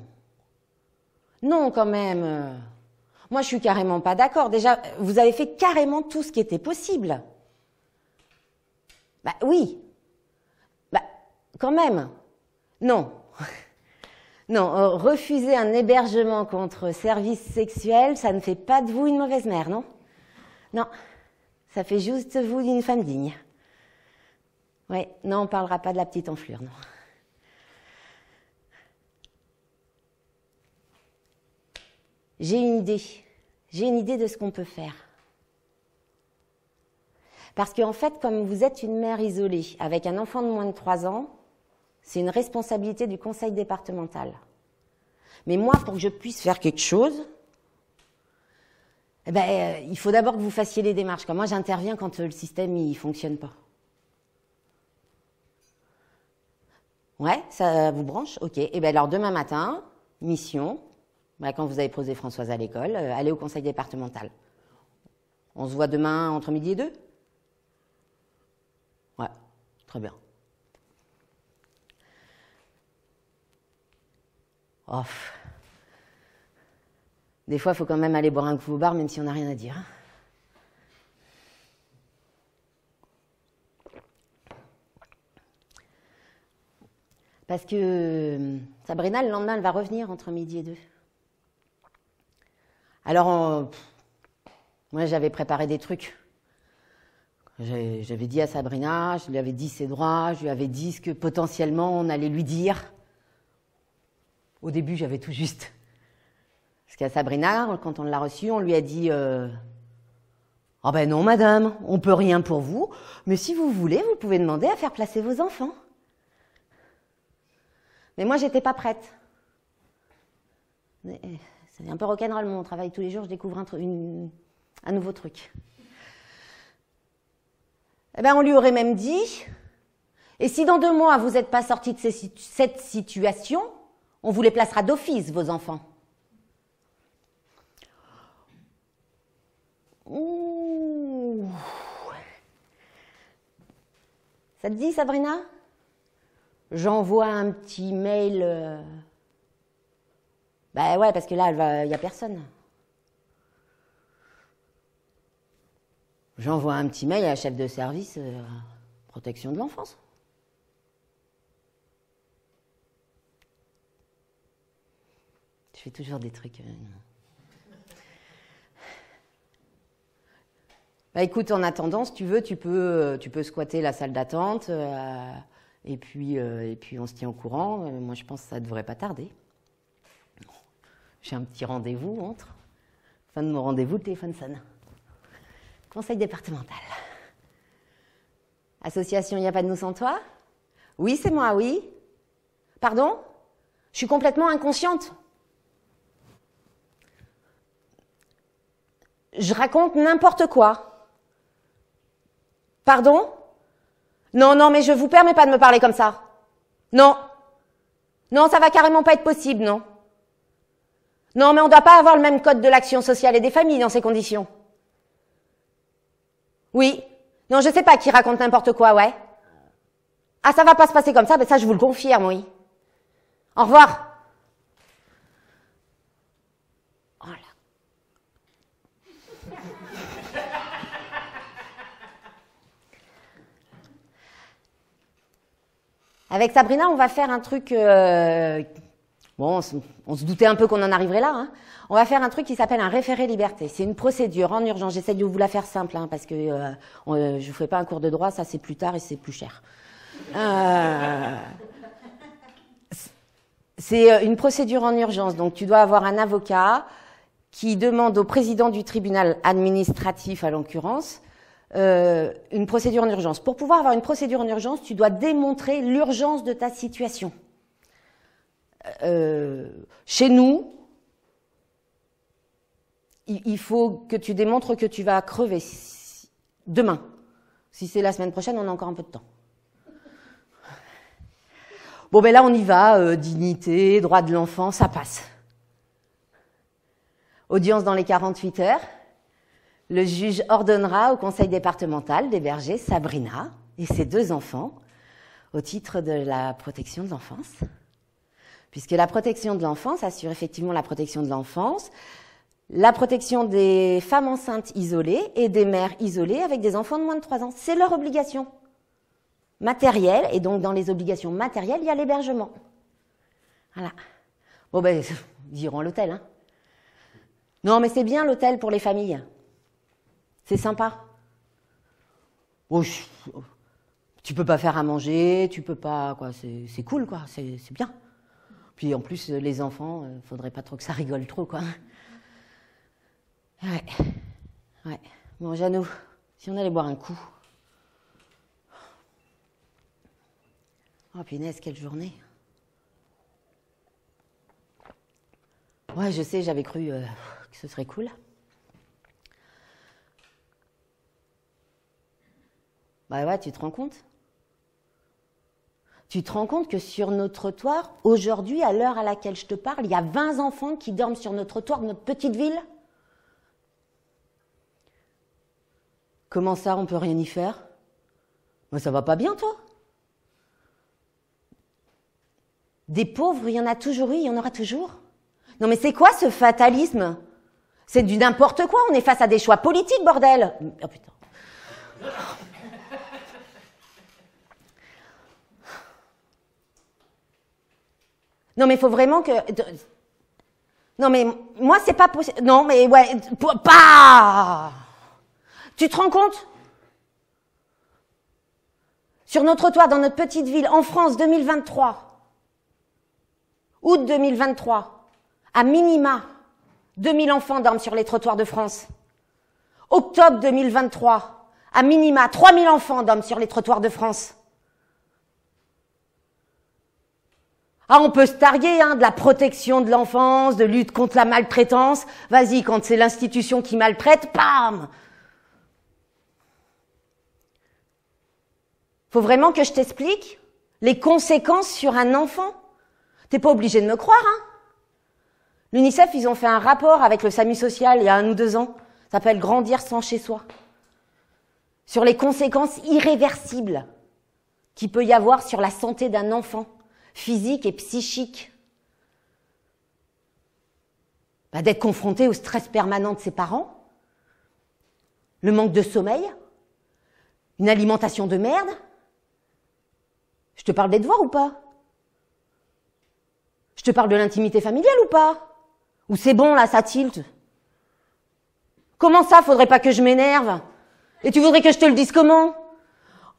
Non, quand même. Moi, je suis carrément pas d'accord. Déjà, vous avez fait carrément tout ce qui était possible. Bah oui. Bah, quand même. Non. Non, refuser un hébergement contre service sexuel, ça ne fait pas de vous une mauvaise mère, non? Non, ça fait juste vous d'une femme digne. Ouais, non, on ne parlera pas de la petite enflure, non. J'ai une idée. J'ai une idée de ce qu'on peut faire. Parce qu'en fait, comme vous êtes une mère isolée avec un enfant de moins de 3 ans, c'est une responsabilité du conseil départemental. Mais moi, pour que je puisse faire quelque chose, il faut d'abord que vous fassiez les démarches. Comme moi, j'interviens quand le système ne fonctionne pas. Ouais, ça vous branche? Ok. Et bien alors, demain matin, mission, quand vous avez posé Françoise à l'école, allez au conseil départemental. On se voit demain entre midi et 2? Ouais, très bien. Oh. Des fois, il faut quand même aller boire un coup au bar, même si on n'a rien à dire. Parce que Sabrina, le lendemain, elle va revenir entre midi et 2. Alors, moi, j'avais préparé des trucs. J'avais dit à Sabrina, je lui avais dit ses droits, je lui avais dit ce que potentiellement on allait lui dire. Au début, j'avais tout juste. Parce qu'à Sabrina, quand on l'a reçue, on lui a dit « Ah ben non, madame, on peut rien pour vous, mais si vous voulez, vous pouvez demander à faire placer vos enfants. » Mais moi, j'étais pas prête. C'est un peu rock'n'roll, mon travail. Tous les jours, je découvre un nouveau truc. Eh ben, on lui aurait même dit, et si dans 2 mois, vous n'êtes pas sorti de cette situation, on vous les placera d'office, vos enfants. Ouh. Ça te dit, Sabrina? J'envoie un petit mail. Ben ouais, parce que là, il n'y a personne. J'envoie un petit mail à la chef de service protection de l'enfance. Je fais toujours des trucs. Bah écoute, en attendant, si tu veux, tu peux squatter la salle d'attente et puis on se tient au courant. Moi, je pense que ça ne devrait pas tarder. J'ai un petit rendez-vous entre. Fin de mon rendez-vous, le téléphone sonne. Conseil départemental. Association Il n'y a pas de nous sans toi? Oui, c'est moi, oui. Pardon? Je suis complètement inconsciente. Je raconte n'importe quoi. Pardon? Non, mais je vous permets pas de me parler comme ça. Non. Non, ça va carrément pas être possible, non. Non, mais on ne doit pas avoir le même code de l'action sociale et des familles dans ces conditions. Oui. Non, je sais pas qui raconte n'importe quoi, ouais. Ah, ça va pas se passer comme ça, mais ça, je vous le confirme, oui. Au revoir. Oh là. Avec Sabrina, on va faire un truc... Bon, on se doutait un peu qu'on en arriverait là. Hein. On va faire un truc qui s'appelle un référé liberté. C'est une procédure en urgence. J'essaie de vous la faire simple, hein, parce que je ne ferai pas un cours de droit, ça c'est plus tard et c'est plus cher. C'est une procédure en urgence. Donc tu dois avoir un avocat qui demande au président du tribunal administratif, à l'occurrence, une procédure en urgence. Pour pouvoir avoir une procédure en urgence, tu dois démontrer l'urgence de ta situation. Chez nous, il faut que tu démontres que tu vas crever demain. Si c'est la semaine prochaine, on a encore un peu de temps. Bon, ben là, on y va. Dignité, droit de l'enfant, ça passe. Audience dans les 48 heures. Le juge ordonnera au conseil départemental d'héberger Sabrina et ses 2 enfants au titre de la protection de l'enfance. Puisque la protection de l'enfance assure effectivement la protection de l'enfance, la protection des femmes enceintes isolées et des mères isolées avec des enfants de moins de 3 ans. C'est leur obligation matérielle, et donc dans les obligations matérielles, il y a l'hébergement. Voilà. Bon ben, ils iront à l'hôtel. Hein. Non, mais c'est bien l'hôtel pour les familles. C'est sympa. Oh, Tu peux pas faire à manger, tu peux pas, quoi, c'est cool, quoi, c'est bien. Puis en plus, les enfants, faudrait pas trop que ça rigole trop, quoi. Ouais. Ouais. Bon, Jeannot, si on allait boire un coup. Oh, punaise, quelle journée. Ouais, je sais, j'avais cru que ce serait cool. Bah ouais, tu te rends compte? Tu te rends compte que sur nos trottoirs, aujourd'hui, à l'heure à laquelle je te parle, il y a 20 enfants qui dorment sur nos trottoirs de notre petite ville? Comment ça, on peut rien y faire? Bah, ça va pas bien, toi? Des pauvres, il y en a toujours eu, il y en aura toujours. Non mais c'est quoi ce fatalisme? C'est du n'importe quoi, on est face à des choix politiques, bordel! Oh putain. Non mais il faut vraiment que... Non mais moi c'est pas possible... Non mais ouais... Pas... Tu te rends compte? Sur notre trottoir, dans notre petite ville, en France, 2023, août 2023, à minima, 2000 enfants dorment sur les trottoirs de France. Octobre 2023, à minima, 3000 enfants dorment sur les trottoirs de France. Ah, on peut se targuer de la protection de l'enfance, de lutte contre la maltraitance. Vas-y, quand c'est l'institution qui maltraite, bam! Faut vraiment que je t'explique les conséquences sur un enfant? T'es pas obligé de me croire, hein? L'UNICEF, ils ont fait un rapport avec le SAMU social il y a 1 ou 2 ans. Ça s'appelle Grandir sans chez soi. Sur les conséquences irréversibles qu'il peut y avoir sur la santé d'un enfant, physique et psychique. Bah, d'être confronté au stress permanent de ses parents, le manque de sommeil, une alimentation de merde. Je te parle des devoirs ou pas? Je te parle de l'intimité familiale ou pas? Ou c'est bon, là, ça tilte? Comment ça, faudrait pas que je m'énerve? Et tu voudrais que je te le dise comment?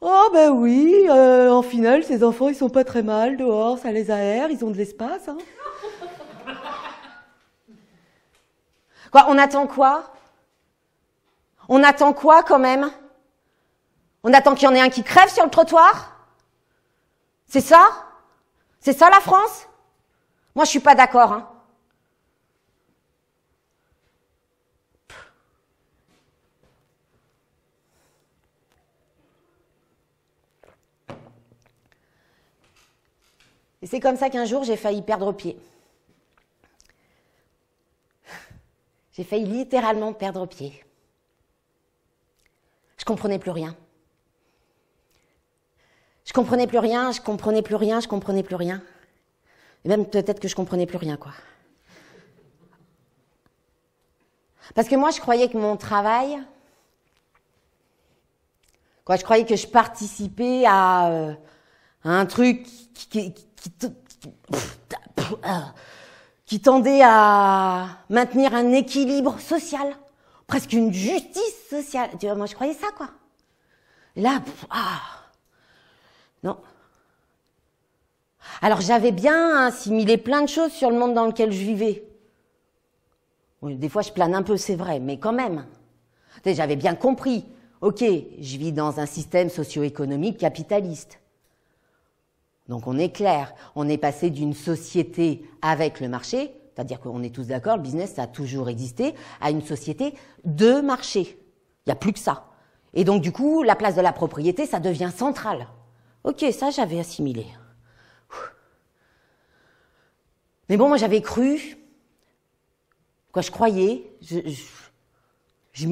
Oh ben oui, en finale, ces enfants, ils sont pas très mal dehors, ça les aère, ils ont de l'espace. Hein. Quoi, on attend quoi? On attend quoi quand même? On attend qu'il y en ait un qui crève sur le trottoir? C'est ça? C'est ça la France? Moi, je suis pas d'accord. Hein. Et c'est comme ça qu'un jour, j'ai failli perdre pied. J'ai failli littéralement perdre pied. Je comprenais plus rien. Je comprenais plus rien, je comprenais plus rien, je comprenais plus rien. Et même peut-être que je comprenais plus rien, quoi. Parce que moi, je croyais que mon travail... Quoi, je croyais que je participais à un truc qui tendait à maintenir un équilibre social, presque une justice sociale. Tu vois, moi, je croyais ça, quoi. Et là, non. Alors, j'avais bien assimilé plein de choses sur le monde dans lequel je vivais. Oui, des fois, je plane un peu, c'est vrai, mais quand même. Tu sais, j'avais bien compris. Ok, je vis dans un système socio-économique capitaliste. Donc on est clair, on est passé d'une société avec le marché, c'est-à-dire qu'on est tous d'accord, le business ça a toujours existé, à une société de marché. Il n'y a plus que ça. Et donc du coup, la place de la propriété, ça devient central. Ok, ça j'avais assimilé. Mais bon, moi j'avais cru, quoi, je croyais, je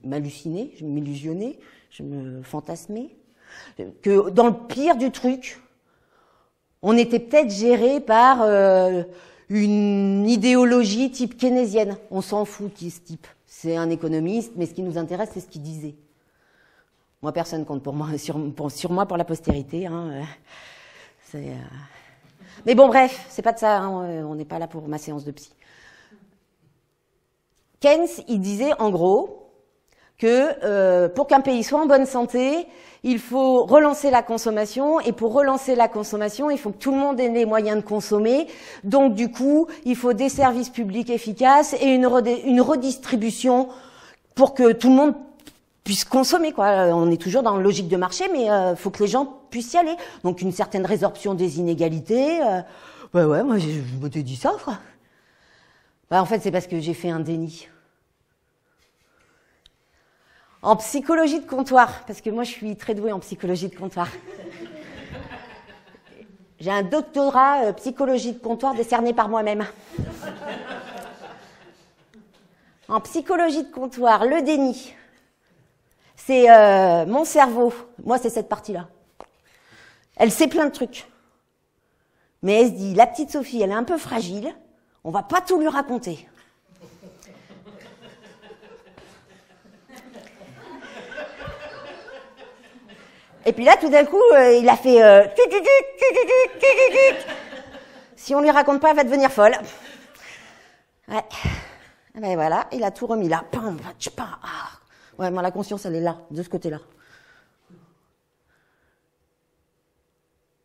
m'hallucinais, je m'illusionnais, je me fantasmais, que dans le pire du truc, on était peut-être géré par une idéologie type keynésienne. On s'en fout qui est ce type. C'est un économiste, mais ce qui nous intéresse, c'est ce qu'il disait. Moi, personne compte pour moi, sur moi pour la postérité. Hein, Mais bon, bref, c'est pas de ça. Hein, on n'est pas là pour ma séance de psy. Keynes, il disait en gros que pour qu'un pays soit en bonne santé, il faut relancer la consommation, et pour relancer la consommation, il faut que tout le monde ait les moyens de consommer. Donc du coup, il faut des services publics efficaces et une redistribution pour que tout le monde puisse consommer, quoi. On est toujours dans une logique de marché, mais il faut que les gens puissent y aller. Donc une certaine résorption des inégalités. Ouais, moi je m'étais dit ça, quoi. En fait, c'est parce que j'ai fait un déni. En psychologie de comptoir, parce que moi je suis très douée en psychologie de comptoir. J'ai un doctorat psychologie de comptoir décerné par moi-même. En psychologie de comptoir, le déni, c'est mon cerveau. Moi, c'est cette partie-là. Elle sait plein de trucs. Mais elle se dit, la petite Sophie, elle est un peu fragile, on va pas tout lui raconter. Et puis là, tout d'un coup, il a fait si on lui raconte pas, elle va devenir folle. Ouais. Ben voilà, il a tout remis là. Ouais, moi la conscience, elle est là, de ce côté-là.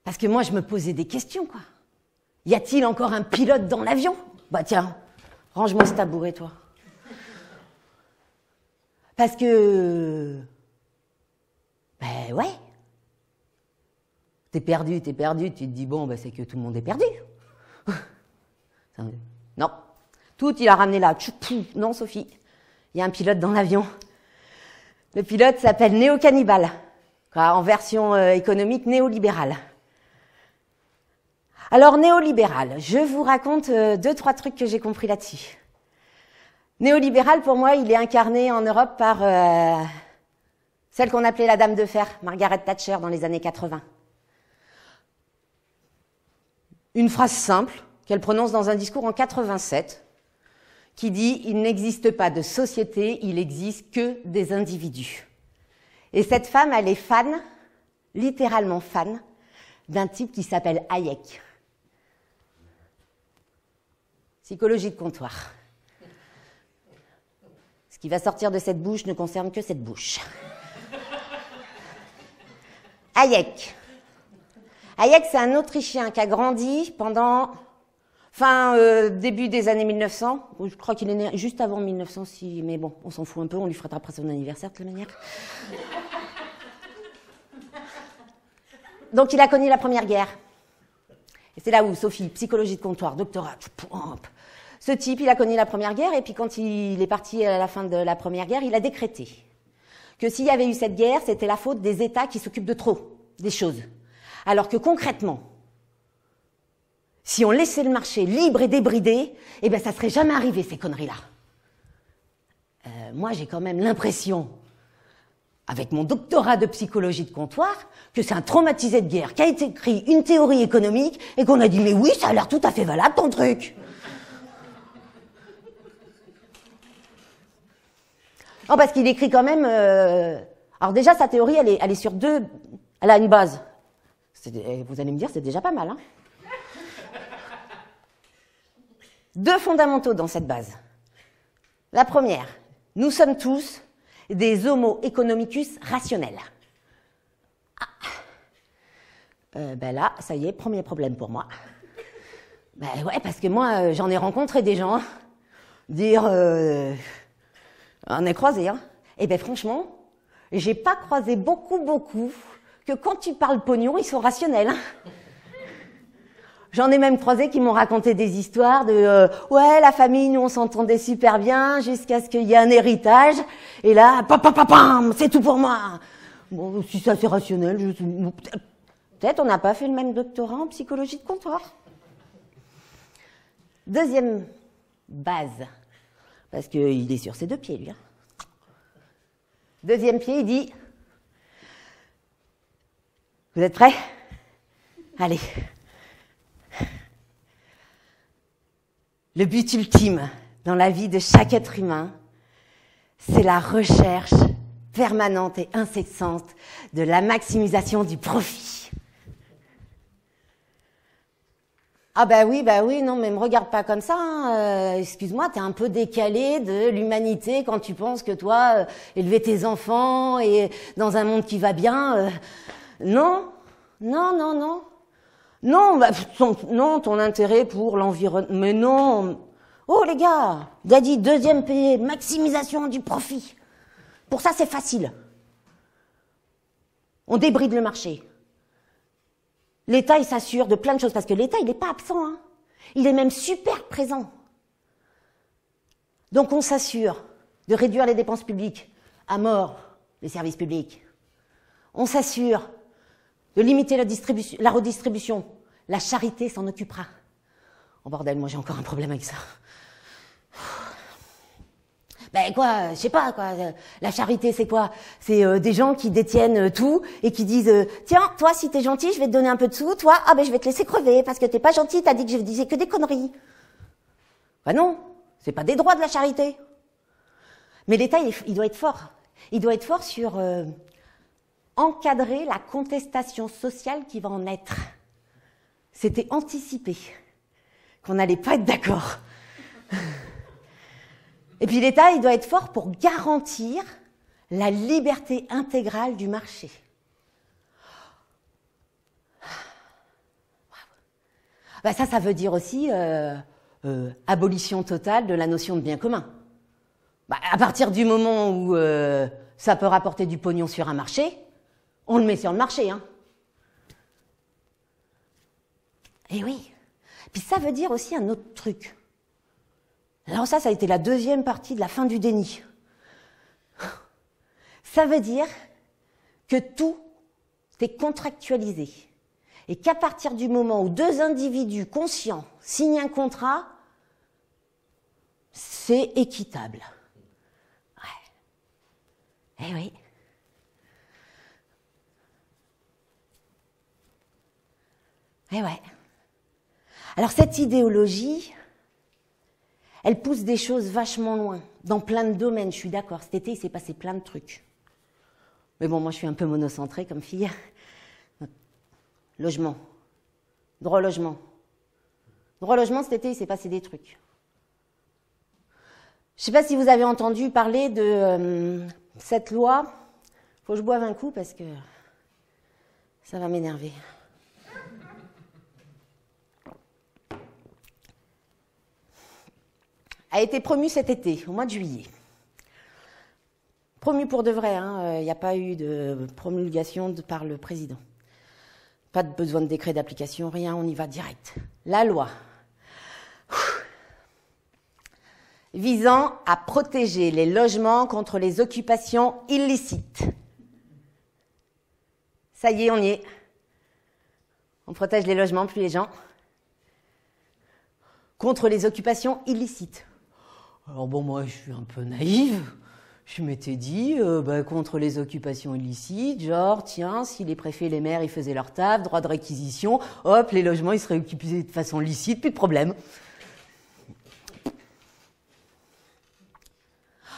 Parce que moi, je me posais des questions, quoi. Y a-t-il encore un pilote dans l'avion? Bah tiens, range-moi ce tabouret, toi. Parce que... Ben ouais. T'es perdu, tu te dis, bon, ben c'est que tout le monde est perdu. Non. Tout, il a ramené là. Non, Sophie, il y a un pilote dans l'avion. Le pilote s'appelle néo-cannibale, en version économique néolibérale. Alors, néolibéral, je vous raconte 2-3 trucs que j'ai compris là-dessus. Néolibéral, pour moi, il est incarné en Europe par celle qu'on appelait la Dame de Fer, Margaret Thatcher, dans les années 80. Une phrase simple qu'elle prononce dans un discours en 87, qui dit « Il n'existe pas de société, il n'existe que des individus ». Et cette femme, elle est fan, littéralement fan, d'un type qui s'appelle Hayek. Psychologie de comptoir. Ce qui va sortir de cette bouche ne concerne que cette bouche. Hayek. Hayek, c'est un Autrichien qui a grandi pendant... début des années 1900. Je crois qu'il est né juste avant 1900, mais bon, on s'en fout un peu, on lui fera après son anniversaire de toute manière. Donc il a connu la Première Guerre. Et c'est là où, Sophie, psychologie de comptoir, doctorat, ce type, il a connu la Première Guerre, et puis quand il est parti à la fin de la Première Guerre, il a décrété que s'il y avait eu cette guerre, c'était la faute des États qui s'occupent de trop des choses. Alors que concrètement, si on laissait le marché libre et débridé, eh ben ça serait jamais arrivé, ces conneries-là. Moi, j'ai quand même l'impression, avec mon doctorat de psychologie de comptoir, que c'est un traumatisé de guerre qui a écrit une théorie économique et qu'on a dit « Mais oui, ça a l'air tout à fait valable, ton truc !» Non, parce qu'il écrit quand même... Alors déjà, sa théorie, elle est sur deux... Elle a une base. Vous allez me dire, c'est déjà pas mal, hein. 2 fondamentaux dans cette base. La première, nous sommes tous des homo economicus rationnels. Ben là, ça y est, premier problème pour moi. Ben ouais, parce que moi, j'en ai rencontré des gens dire... on est croisés, hein. Et ben franchement, j'ai pas croisé beaucoup, que quand ils parlent pognon, ils sont rationnels, hein. J'en ai même croisé qui m'ont raconté des histoires de ouais, la famille, nous on s'entendait super bien jusqu'à ce qu'il y ait un héritage, et là, pam, c'est tout pour moi. Bon, si ça c'est rationnel, peut-être on n'a pas fait le même doctorat en psychologie de comptoir. Deuxième base, parce qu'il est sur ses 2 pieds, lui. Hein. Deuxième pied, il dit, vous êtes prêts? Allez. Le but ultime dans la vie de chaque être humain, c'est la recherche permanente et incessante de la maximisation du profit. Ah bah oui, non, mais me regarde pas comme ça. Hein. Excuse-moi, t'es un peu décalé de l'humanité quand tu penses que toi, élever tes enfants et dans un monde qui va bien, non, non, non, non. Non, bah, ton intérêt pour l'environnement, mais non. Oh les gars, Daddy, deuxième P, maximisation du profit. Pour ça, c'est facile. On débride le marché. L'État, il s'assure de plein de choses, parce que l'État, il n'est pas absent. Hein. Il est même super présent. Donc on s'assure de réduire les dépenses publiques, à mort les services publics. On s'assure de limiter la redistribution. La charité s'en occupera. Oh bordel, moi j'ai encore un problème avec ça. Ben quoi, je sais pas quoi. La charité, c'est quoi? C'est des gens qui détiennent tout et qui disent tiens, toi, si t'es gentil, je vais te donner un peu de sous. Toi, ah ben je vais te laisser crever parce que t'es pas gentil. T'as dit que je disais que des conneries. Ben non, c'est pas des droits de la charité. Mais l'État, il doit être fort. Il doit être fort sur encadrer la contestation sociale qui va en naître. C'était anticipé qu'on n'allait pas être d'accord. Et puis l'État, il doit être fort pour garantir la liberté intégrale du marché. Ben ça veut dire aussi abolition totale de la notion de bien commun. Ben, à partir du moment où ça peut rapporter du pognon sur un marché, on le met sur le marché. Hein. Et oui. Puis ça veut dire aussi un autre truc. Alors ça a été la deuxième partie de la fin du déni. Ça veut dire que tout est contractualisé. Et qu'à partir du moment où deux individus conscients signent un contrat, c'est équitable. Ouais. Eh oui. Eh ouais. Alors cette idéologie, elle pousse des choses vachement loin, dans plein de domaines, je suis d'accord. Cet été, il s'est passé plein de trucs. Mais bon, moi, je suis un peu monocentrée comme fille. Logement. Droit au logement. Droit au logement, cet été, il s'est passé des trucs. Je ne sais pas si vous avez entendu parler de cette loi. Il faut que je boive un coup parce que ça va m'énerver. A été promu cet été, au mois de juillet. Promu pour de vrai, hein, n'y a pas eu de promulgation par le président. Pas de besoin de décret d'application, rien, on y va direct. La loi visant à protéger les logements contre les occupations illicites. Ça y est, on y est. On protège les logements, plus les gens. Contre les occupations illicites. Alors bon, moi, je suis un peu naïve. Je m'étais dit, contre les occupations illicites, genre, tiens, si les préfets et les maires, ils faisaient leur taf, droit de réquisition, hop, les logements, ils seraient occupés de façon licite, plus de problème.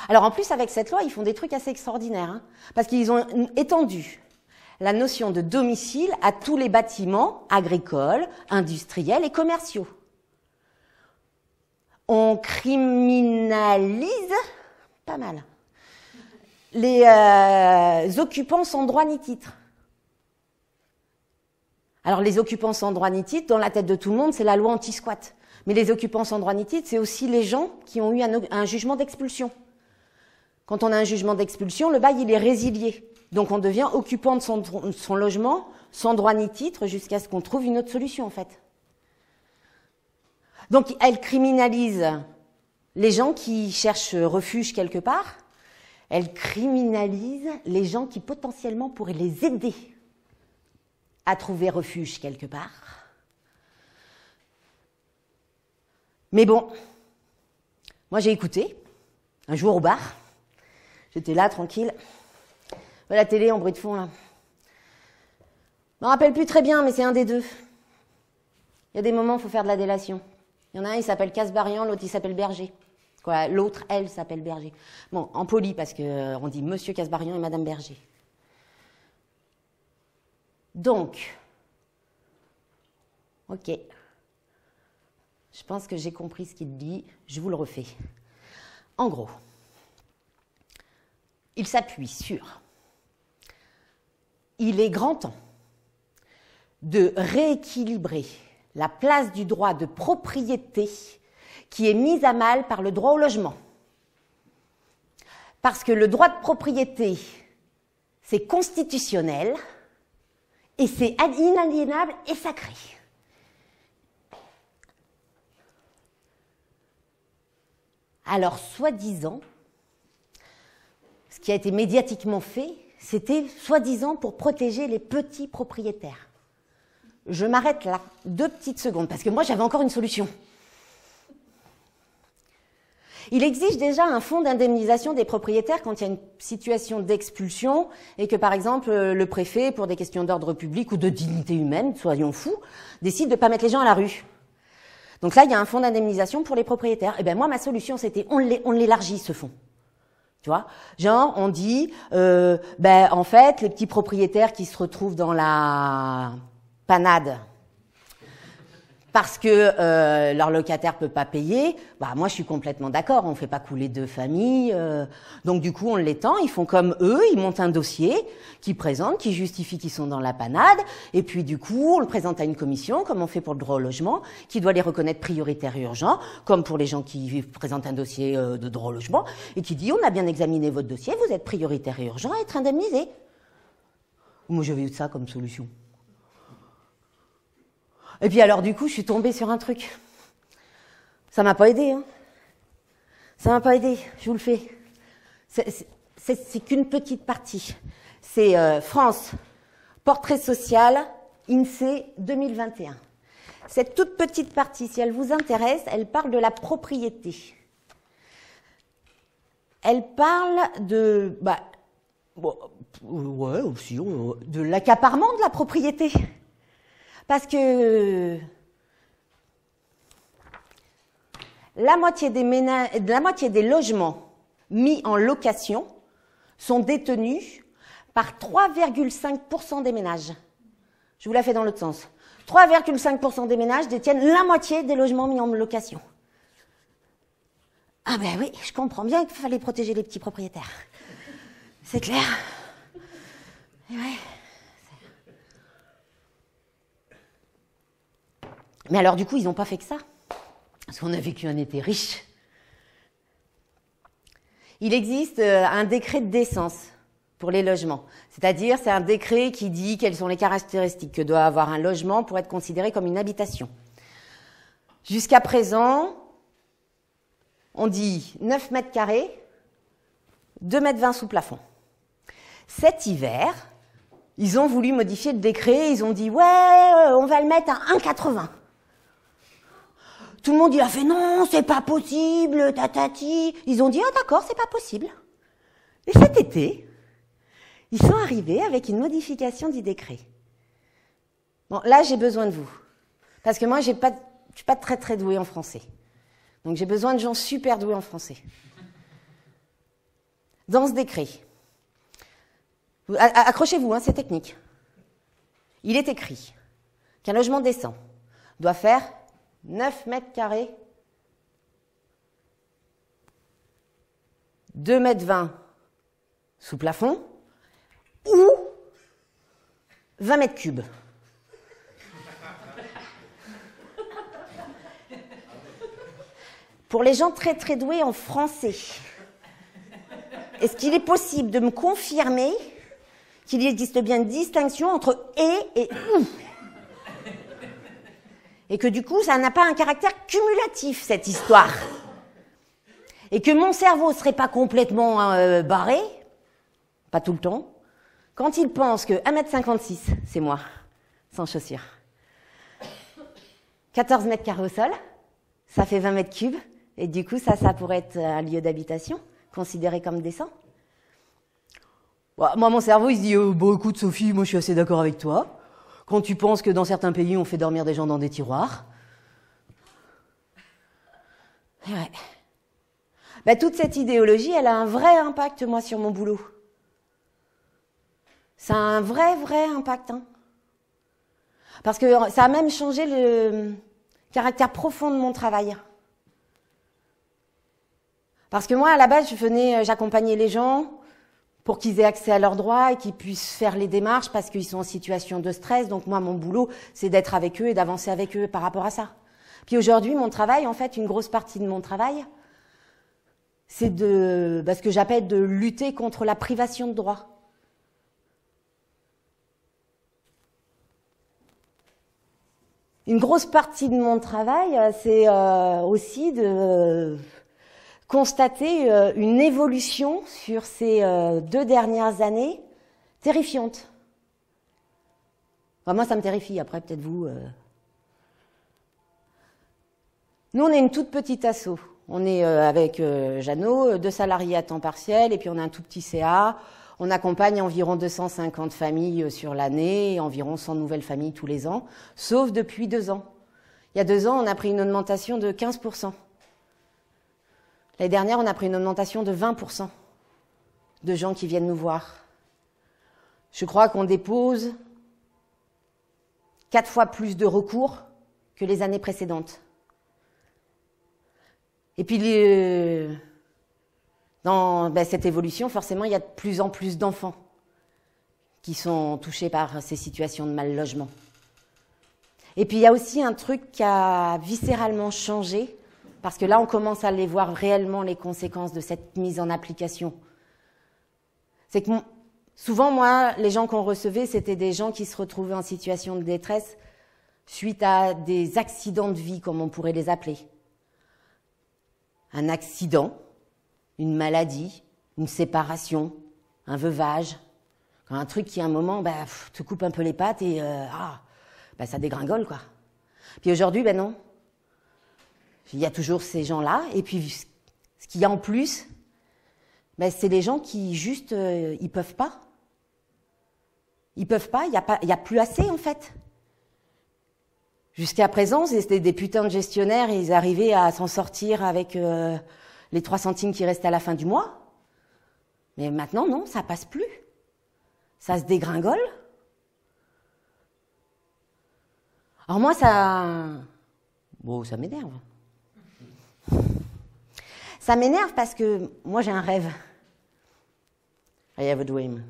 Alors en plus, avec cette loi, ils font des trucs assez extraordinaires, hein, parce qu'ils ont étendu la notion de domicile à tous les bâtiments agricoles, industriels et commerciaux. On criminalise, pas mal, les occupants sans droit ni titre. Alors les occupants sans droit ni titre, dans la tête de tout le monde, c'est la loi anti-squat. Mais les occupants sans droit ni titre, c'est aussi les gens qui ont eu un jugement d'expulsion. Quand on a un jugement d'expulsion, le bail, il est résilié. Donc on devient occupant de son logement, sans droit ni titre, jusqu'à ce qu'on trouve une autre solution, en fait. Donc elle criminalise les gens qui cherchent refuge quelque part. Elle criminalise les gens qui potentiellement pourraient les aider à trouver refuge quelque part. Mais bon, moi j'ai écouté, un jour au bar, j'étais là tranquille, la télé en bruit de fond là. Je me rappelle plus très bien, mais c'est un des deux. Il y a des moments où il faut faire de la délation. Il y en a un, il s'appelle Casbarian, l'autre il s'appelle Berger. Quoi, l'autre, elle, s'appelle Berger. Bon, en poli, parce qu'on dit Monsieur Casbarian et Madame Berger. Donc, ok, Je pense que j'ai compris ce qu'il dit, je vous le refais. En gros, il s'appuie sur « Il est grand temps de rééquilibrer la place du droit de propriété qui est mise à mal par le droit au logement. Parce que le droit de propriété, c'est constitutionnel et c'est inaliénable et sacré. » Alors, soi-disant, ce qui a été médiatiquement fait, c'était soi-disant pour protéger les petits propriétaires. Je m'arrête là, 2 petites secondes, parce que moi j'avais encore une solution. Il existe déjà un fonds d'indemnisation des propriétaires quand il y a une situation d'expulsion et que par exemple le préfet, pour des questions d'ordre public ou de dignité humaine, soyons fous, décide de ne pas mettre les gens à la rue. Donc là, il y a un fonds d'indemnisation pour les propriétaires. Et bien moi, ma solution, c'était on l'élargit ce fonds. Tu vois, genre on dit, en fait, les petits propriétaires qui se retrouvent dans la panade parce que leur locataire peut pas payer, moi je suis complètement d'accord, on fait pas couler 2 familles, donc du coup on l'étend, ils font comme eux, ils montent un dossier qui présente, qui justifie qu'ils sont dans la panade, et puis du coup on le présente à une commission, comme on fait pour le droit au logement, qui doit les reconnaître prioritaires et urgents, comme pour les gens qui présentent un dossier de droit au logement, et qui dit on a bien examiné votre dossier, vous êtes prioritaire et urgent à être indemnisé. Moi j'avais eu ça comme solution. Et puis alors du coup, je suis tombée sur un truc. Ça m'a pas aidé, hein. Ça m'a pas aidé, je vous le fais. C'est qu'une petite partie. C'est France, portrait social, INSEE 2021. Cette toute petite partie, si elle vous intéresse, elle parle de la propriété. Elle parle de, de l'accaparement de la propriété. Parce que la moitié des logements mis en location sont détenus par 3,5% des ménages. Je vous la fais dans l'autre sens. 3,5% des ménages détiennent la moitié des logements mis en location. Ah ben oui, je comprends bien qu'il fallait protéger les petits propriétaires. C'est clair. Et ouais. Mais alors du coup, ils n'ont pas fait que ça, parce qu'on a vécu un été riche. Il existe un décret de décence pour les logements, c'est-à-dire c'est un décret qui dit quelles sont les caractéristiques que doit avoir un logement pour être considéré comme une habitation. Jusqu'à présent, on dit 9 mètres carrés, 2,20 mètres sous plafond. Cet hiver, ils ont voulu modifier le décret, ils ont dit ouais, on va le mettre à 1,80. Tout le monde il a fait non, c'est pas possible, tatati. Ils ont dit ah d'accord, c'est pas possible. Et cet été, ils sont arrivés avec une modification du décret. Bon, là j'ai besoin de vous, parce que moi je suis pas très très douée en français, donc j'ai besoin de gens super doués en français. Dans ce décret, accrochez-vous, hein, c'est technique. Il est écrit qu'un logement décent doit faire 9 mètres carrés, 2,20 mètres sous plafond ou 20 mètres cubes. Pour les gens très très doués en français, est-ce qu'il est possible de me confirmer qu'il existe bien une distinction entre et ou? Et que du coup, ça n'a pas un caractère cumulatif, cette histoire. Et que mon cerveau ne serait pas complètement barré, pas tout le temps, quand il pense que 1,56 m, c'est moi, sans chaussures. 14 mètres carrés au sol, ça fait 20 mètres cubes, et du coup, ça pourrait être un lieu d'habitation, considéré comme décent. Bon, moi, mon cerveau, il se dit écoute, Sophie, moi, je suis assez d'accord avec toi. Quand tu penses que dans certains pays, on fait dormir des gens dans des tiroirs. Et ouais. Toute cette idéologie, elle a un vrai impact, moi, sur mon boulot. Ça a un vrai impact. Hein. Parce que ça a même changé caractère profond de mon travail. Parce que moi, à la base, j'accompagnais les gens pour qu'ils aient accès à leurs droits et qu'ils puissent faire les démarches parce qu'ils sont en situation de stress. Donc moi, mon boulot, c'est d'être avec eux et d'avancer avec eux par rapport à ça. Puis aujourd'hui, mon travail, en fait, une grosse partie de mon travail, c'est ce que j'appelle de lutter contre la privation de droits. Une grosse partie de mon travail, c'est aussi de constater une évolution sur ces 2 dernières années terrifiante. Enfin, moi, ça me terrifie. Après, peut-être vous. Nous, on est une toute petite asso. On est avec Jeannot, 2 salariés à temps partiel, et puis on a un tout petit CA. On accompagne environ 250 familles sur l'année, et environ 100 nouvelles familles tous les ans, sauf depuis 2 ans. Il y a 2 ans, on a pris une augmentation de 15%. L'année dernière, on a pris une augmentation de 20% de gens qui viennent nous voir. Je crois qu'on dépose 4 fois plus de recours que les années précédentes. Et puis, dans cette évolution, forcément, il y a de plus en plus d'enfants qui sont touchés par ces situations de mal logement. Et puis, il y a aussi un truc qui a viscéralement changé, parce que là, on commence à les voir réellement, les conséquences de cette mise en application. C'est que souvent, moi, les gens qu'on recevait, c'était des gens qui se retrouvaient en situation de détresse suite à des accidents de vie, comme on pourrait les appeler. Un accident, une maladie, une séparation, un veuvage, un truc qui à un moment te coupe un peu les pattes et ça dégringole quoi. Puis aujourd'hui, non. Il y a toujours ces gens-là, et puis ce qu'il y a en plus, c'est les gens qui juste, ils peuvent pas. Ils peuvent pas, il y a plus assez en fait. Jusqu'à présent, c'était des putains de gestionnaires, ils arrivaient à s'en sortir avec les 3 centimes qui restaient à la fin du mois. Mais maintenant, non, ça passe plus. Ça se dégringole. Alors moi, ça m'énerve. Ça m'énerve parce que moi, j'ai un rêve. I have a dream.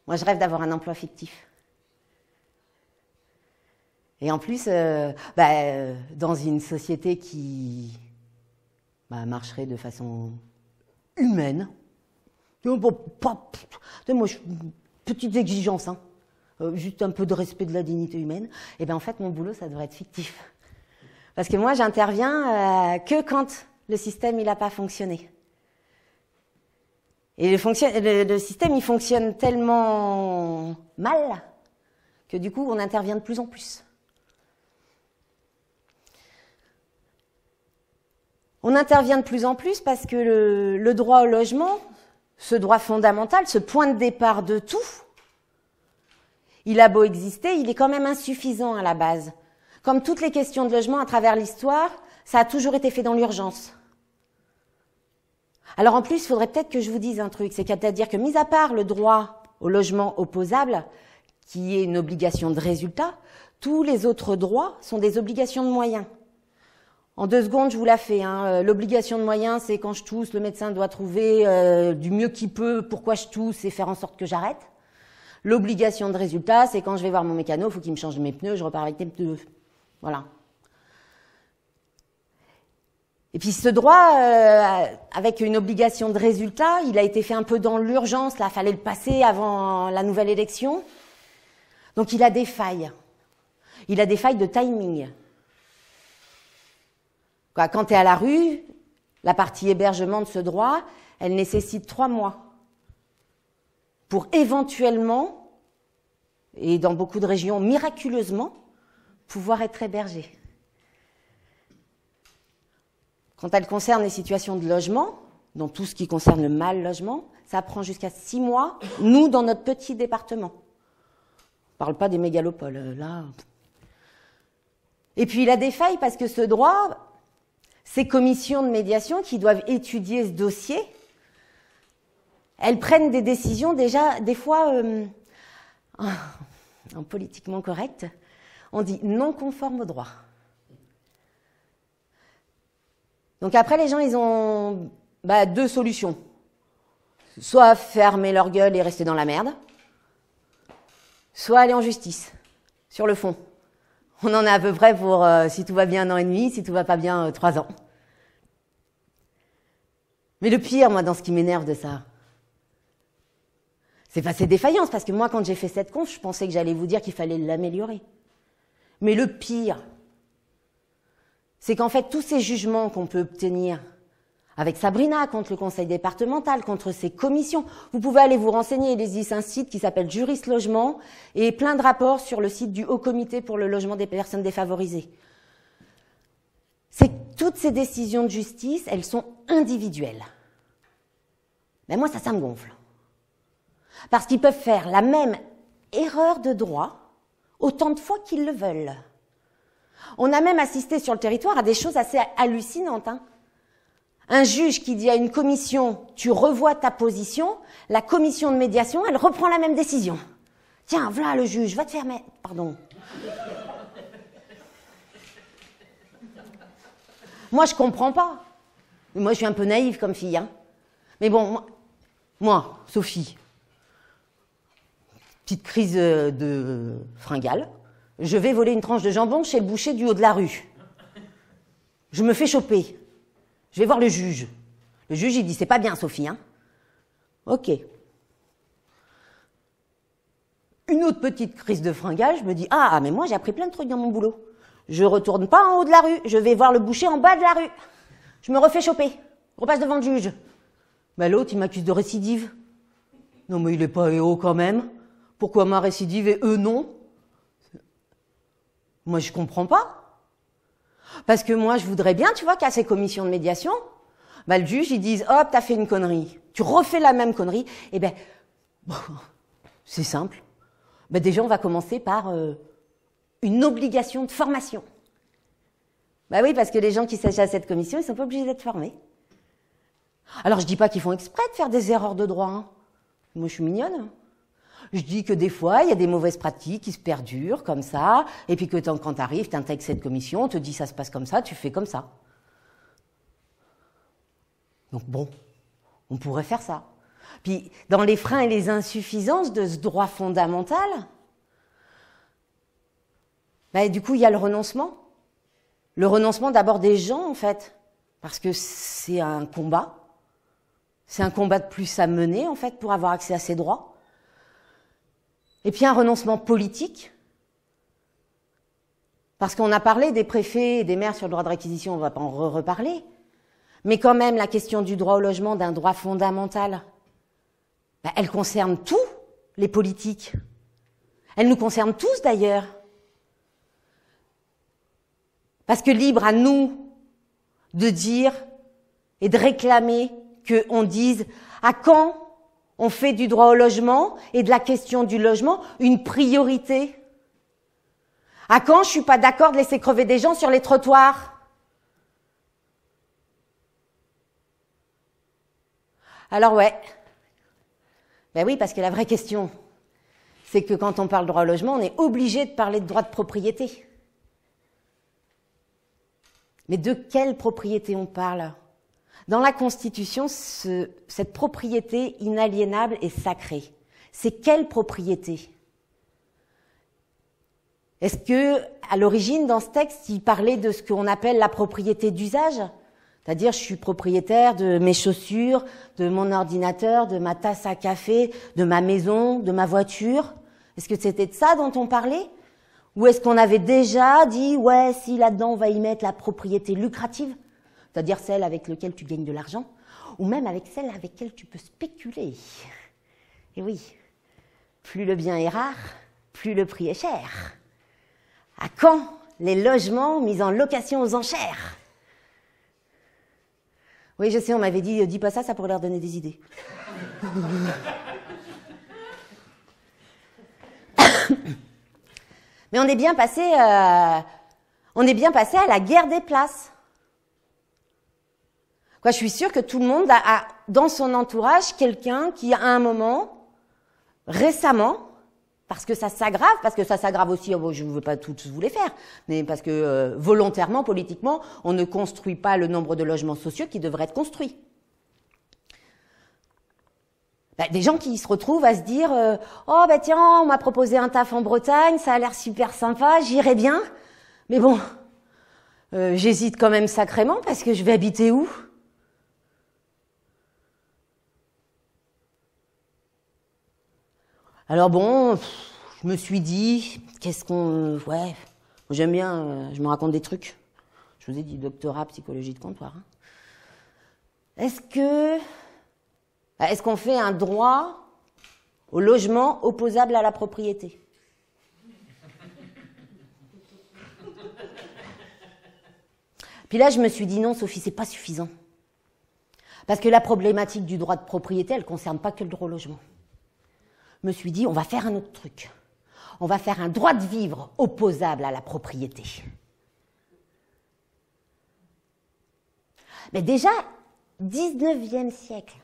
Moi, je rêve d'avoir un emploi fictif. Et en plus, dans une société qui marcherait de façon humaine. Moi, petite exigence, juste un peu de respect de la dignité humaine. Et en fait, mon boulot, ça devrait être fictif. Parce que moi, j'interviens que quand le système, il n'a pas fonctionné. Et le système, il fonctionne tellement mal que du coup, on intervient de plus en plus. On intervient de plus en plus parce que le droit au logement, ce droit fondamental, ce point de départ de tout, il a beau exister, il est quand même insuffisant à la base. Comme toutes les questions de logement à travers l'histoire, ça a toujours été fait dans l'urgence. Alors en plus, il faudrait peut-être que je vous dise un truc, c'est-à-dire que mis à part le droit au logement opposable, qui est une obligation de résultat, tous les autres droits sont des obligations de moyens. En 2 secondes, je vous la fais. L'obligation de moyens, c'est quand je tousse, le médecin doit trouver du mieux qu'il peut pourquoi je tousse et faire en sorte que j'arrête. L'obligation de résultat, c'est quand je vais voir mon mécano, il faut qu'il me change mes pneus, je repars avec des pneus. Voilà. Et puis ce droit, avec une obligation de résultat, il a été fait un peu dans l'urgence, là, fallait le passer avant la nouvelle élection. Donc il a des failles. Il a des failles de timing. Quand tu es à la rue, la partie hébergement de ce droit, elle nécessite 3 mois pour éventuellement, et dans beaucoup de régions miraculeusement, pouvoir être hébergé. Quand elle concerne les situations de logement, donc tout ce qui concerne le mal logement, ça prend jusqu'à 6 mois, nous, dans notre petit département. On ne parle pas des mégalopoles, là. Et puis il a des failles parce que ce droit, ces commissions de médiation qui doivent étudier ce dossier, elles prennent des décisions déjà, des fois, en politiquement correct, on dit non conforme au droit. Donc après, les gens, ils ont deux solutions. Soit fermer leur gueule et rester dans la merde, soit aller en justice, sur le fond. On en a à peu près pour, si tout va bien, 1 an et demi, si tout va pas bien, 3 ans. Mais le pire, moi, dans ce qui m'énerve de ça, c'est pas ces défaillances, parce que moi, quand j'ai fait cette conf, je pensais que j'allais vous dire qu'il fallait l'améliorer. Mais le pire, c'est qu'en fait, tous ces jugements qu'on peut obtenir avec Sabrina, contre le conseil départemental, contre ses commissions, vous pouvez aller vous renseigner, il existe un site qui s'appelle Juris Logement et plein de rapports sur le site du Haut Comité pour le logement des personnes défavorisées. C'est que toutes ces décisions de justice, elles sont individuelles. Mais moi, ça me gonfle. Parce qu'ils peuvent faire la même erreur de droit autant de fois qu'ils le veulent. On a même assisté sur le territoire à des choses assez hallucinantes. Un juge qui dit à une commission « tu revois ta position », la commission de médiation, elle reprend la même décision. Tiens, voilà le juge, va te faire mettre... Pardon. Moi, je comprends pas. Moi, je suis un peu naïve comme fille. Mais bon, moi, Sophie, petite crise de fringale, je vais voler une tranche de jambon chez le boucher du haut de la rue. Je me fais choper. Je vais voir le juge. Le juge, il dit, c'est pas bien, Sophie, Ok. Une autre petite crise de fringale, je me dis, ah, mais moi, j'ai appris plein de trucs dans mon boulot. Je retourne pas en haut de la rue, je vais voir le boucher en bas de la rue. Je me refais choper. Je repasse devant le juge. L'autre, il m'accuse de récidive. Non, mais il est pas héros quand même. Pourquoi ma récidive et eux non? Moi, je comprends pas. Parce que moi, je voudrais bien, tu vois, qu'à ces commissions de médiation, le juge, ils disent, hop, t'as fait une connerie. Tu refais la même connerie. Eh ben, c'est simple. Déjà, on va commencer par une obligation de formation. Oui, parce que les gens qui siègent à cette commission, ils sont pas obligés d'être formés. Alors, je dis pas qu'ils font exprès de faire des erreurs de droit. Moi, je suis mignonne. Je dis que des fois, il y a des mauvaises pratiques qui se perdurent comme ça, et puis que quand tu arrives, tu intègres cette commission, on te dit ça se passe comme ça, tu fais comme ça. Donc bon, on pourrait faire ça. Puis, dans les freins et les insuffisances de ce droit fondamental, du coup, il y a le renoncement. Le renoncement d'abord des gens, en fait, parce que c'est un combat. C'est un combat de plus à mener, en fait, pour avoir accès à ces droits. Et puis un renoncement politique, parce qu'on a parlé des préfets et des maires sur le droit de réquisition, on ne va pas en reparler, mais quand même la question du droit au logement, d'un droit fondamental, elle concerne tous les politiques. Elle nous concerne tous d'ailleurs. Parce que libre à nous de dire et de réclamer qu'on dise à quand on fait du droit au logement et de la question du logement une priorité. À quand je suis pas d'accord de laisser crever des gens sur les trottoirs? Alors ouais. Oui, parce que la vraie question, c'est que quand on parle de droit au logement, on est obligé de parler de droit de propriété. Mais de quelle propriété on parle? Dans la Constitution, cette propriété inaliénable est sacrée. C'est quelle propriété? Est-ce que, à l'origine, dans ce texte, il parlait de ce qu'on appelle la propriété d'usage? C'est-à-dire, je suis propriétaire de mes chaussures, de mon ordinateur, de ma tasse à café, de ma maison, de ma voiture. Est-ce que c'était de ça dont on parlait? Ou est-ce qu'on avait déjà dit, ouais, si là-dedans on va y mettre la propriété lucrative, c'est-à-dire celle avec laquelle tu gagnes de l'argent, ou même avec celle avec laquelle tu peux spéculer. Et oui, plus le bien est rare, plus le prix est cher. À quand les logements mis en location aux enchères? Oui, je sais, on m'avait dit, dis pas ça, ça pourrait leur donner des idées. Mais on est bien passé à la guerre des places. Je suis sûre que tout le monde a dans son entourage quelqu'un qui, à un moment, récemment, parce que ça s'aggrave aussi, oh, bon, je ne veux pas tous vous les faire, mais parce que volontairement, politiquement, on ne construit pas le nombre de logements sociaux qui devraient être construits. Des gens qui se retrouvent à se dire oh ben tiens, on m'a proposé un taf en Bretagne, ça a l'air super sympa, j'irai bien, mais bon, j'hésite quand même sacrément parce que je vais habiter où? Alors bon, je me suis dit, ouais, j'aime bien, je me raconte des trucs. Je vous ai dit doctorat psychologie de comptoir. Hein. Est-ce qu'on fait un droit au logement opposable à la propriété? Puis là, je me suis dit non, Sophie, c'est pas suffisant. Parce que la problématique du droit de propriété, elle ne concerne pas que le droit au logement. Je me suis dit, on va faire un autre truc. On va faire un droit de vivre opposable à la propriété. Mais déjà, 19e siècle,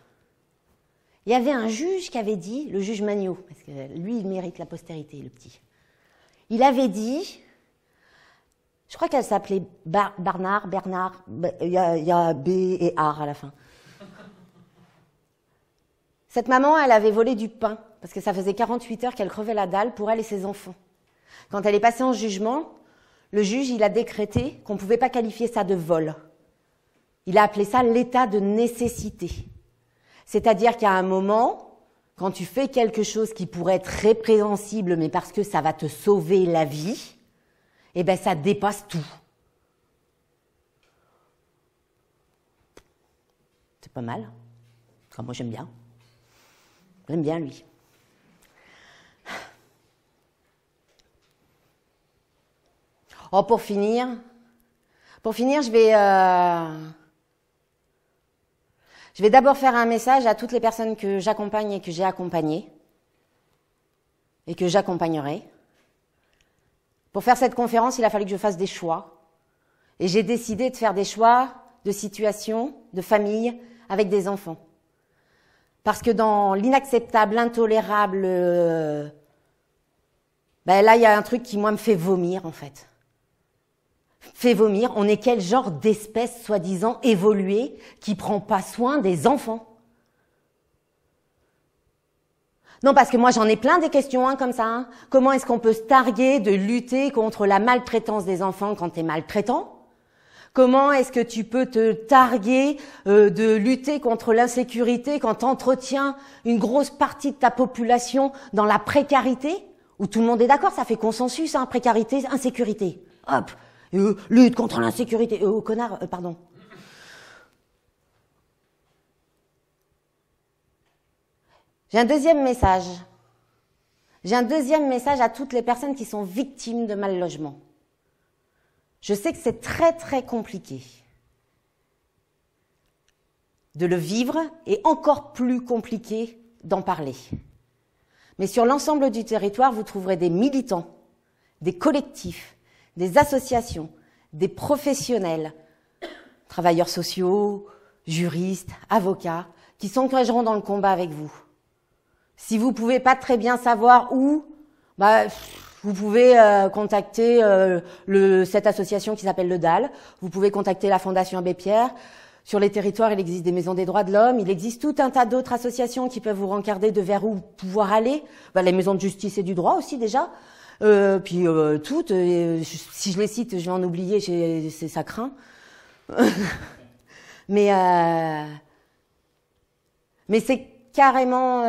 il y avait un juge qui avait dit, le juge Magnaud, parce que lui, il mérite la postérité, le petit. Il avait dit, je crois qu'elle s'appelait Bernard, il y a B et R à la fin. Cette maman, elle avait volé du pain, parce que ça faisait 48 heures qu'elle crevait la dalle pour elle et ses enfants. Quand elle est passée en jugement, le juge, il a décrété qu'on ne pouvait pas qualifier ça de vol. Il a appelé ça l'état de nécessité. C'est-à-dire qu'à un moment, quand tu fais quelque chose qui pourrait être répréhensible, mais parce que ça va te sauver la vie, eh ben ça dépasse tout. C'est pas mal. Enfin, moi, j'aime bien. J'aime bien, lui. Oh, pour finir, je vais d'abord faire un message à toutes les personnes que j'accompagne et que j'ai accompagnées et que j'accompagnerai. Pour faire cette conférence, il a fallu que je fasse des choix. Et j'ai décidé de faire des choix de situation, de famille, avec des enfants. Parce que dans l'inacceptable, l'intolérable, là, il y a un truc qui, moi, me fait vomir, en fait. Fait vomir, on est quel genre d'espèce, soi-disant, évoluée, qui prend pas soin des enfants? Non, parce que moi, j'en ai plein des questions, hein, comme ça. Hein. Comment est-ce qu'on peut se targuer de lutter contre la maltraitance des enfants quand t'es maltraitant? Comment est-ce que tu peux te targuer de lutter contre l'insécurité quand t'entretiens une grosse partie de ta population dans la précarité? Où tout le monde est d'accord, ça fait consensus, hein, précarité, insécurité. Hop, lutte contre l'insécurité. Connard, pardon. J'ai un deuxième message. J'ai un deuxième message à toutes les personnes qui sont victimes de mal logement. Je sais que c'est très très compliqué de le vivre et encore plus compliqué d'en parler. Mais sur l'ensemble du territoire, vous trouverez des militants, des collectifs, des associations, des professionnels, travailleurs sociaux, juristes, avocats, qui s'engageront dans le combat avec vous. Si vous ne pouvez pas très bien savoir où, vous pouvez contacter cette association qui s'appelle le DAL. Vous pouvez contacter la Fondation Abbé Pierre. Sur les territoires, il existe des maisons des droits de l'homme. Il existe tout un tas d'autres associations qui peuvent vous rencarder de vers où pouvoir aller. Les maisons de justice et du droit aussi déjà. Toutes. Si je les cite, je vais en oublier. Ça craint. Mais c'est carrément...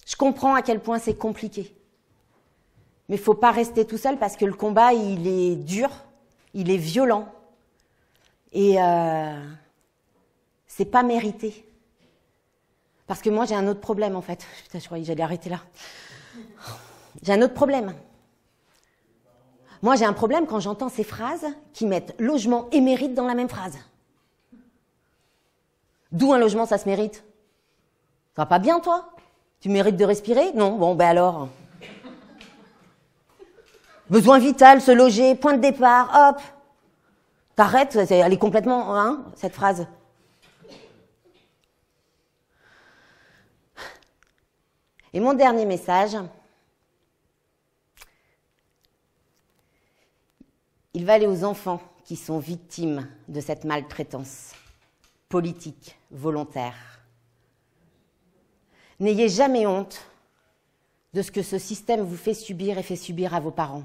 je comprends à quel point c'est compliqué. Mais il ne faut pas rester tout seul parce que le combat, il est dur, il est violent. Et c'est pas mérité. Parce que moi, j'ai un autre problème, en fait. Putain, je croyais que j'allais arrêter là. J'ai un autre problème. Moi, j'ai un problème quand j'entends ces phrases qui mettent logement et mérite dans la même phrase. D'où un logement, ça se mérite? Ça va pas bien, toi? Tu mérites de respirer? Non? Bon, alors... Besoin vital, se loger, point de départ, hop. T'arrêtes, elle est complètement, hein, cette phrase. Et mon dernier message, il va aller aux enfants qui sont victimes de cette maltraitance politique, volontaire. N'ayez jamais honte de ce que ce système vous fait subir et fait subir à vos parents.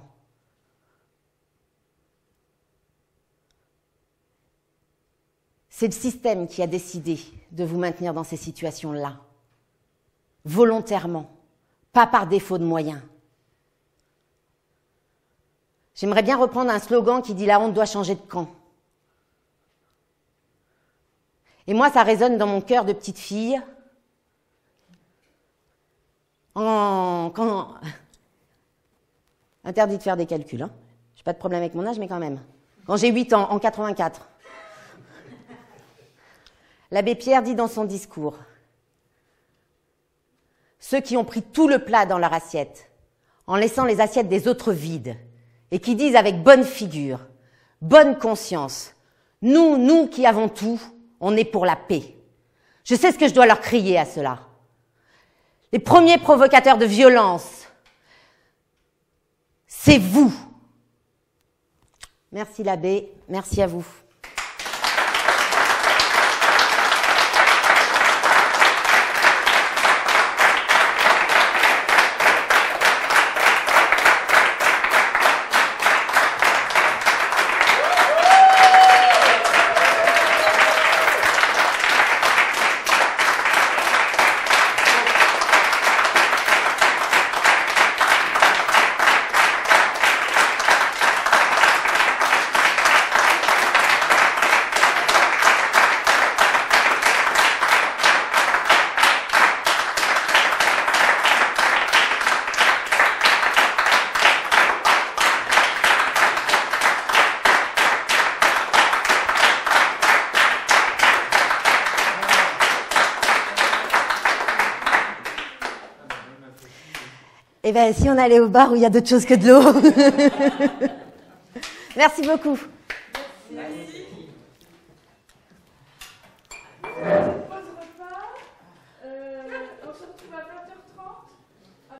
C'est le système qui a décidé de vous maintenir dans ces situations-là, volontairement, pas par défaut de moyens. J'aimerais bien reprendre un slogan qui dit « La honte doit changer de camp ». Et moi, ça résonne dans mon cœur de petite fille. Interdit de faire des calculs, hein. J'ai pas de problème avec mon âge, mais quand même. Quand j'ai 8 ans, en 84. L'abbé Pierre dit dans son discours « Ceux qui ont pris tout le plat dans leur assiette, en laissant les assiettes des autres vides, et qui disent avec bonne figure, bonne conscience, nous qui avons tout, on est pour la paix. Je sais ce que je dois leur crier à cela. Les premiers provocateurs de violence, c'est vous. » Merci l'abbé, merci à vous. Eh bien, si on allait au bar où il y a d'autres choses que de l'eau. Merci beaucoup. Merci.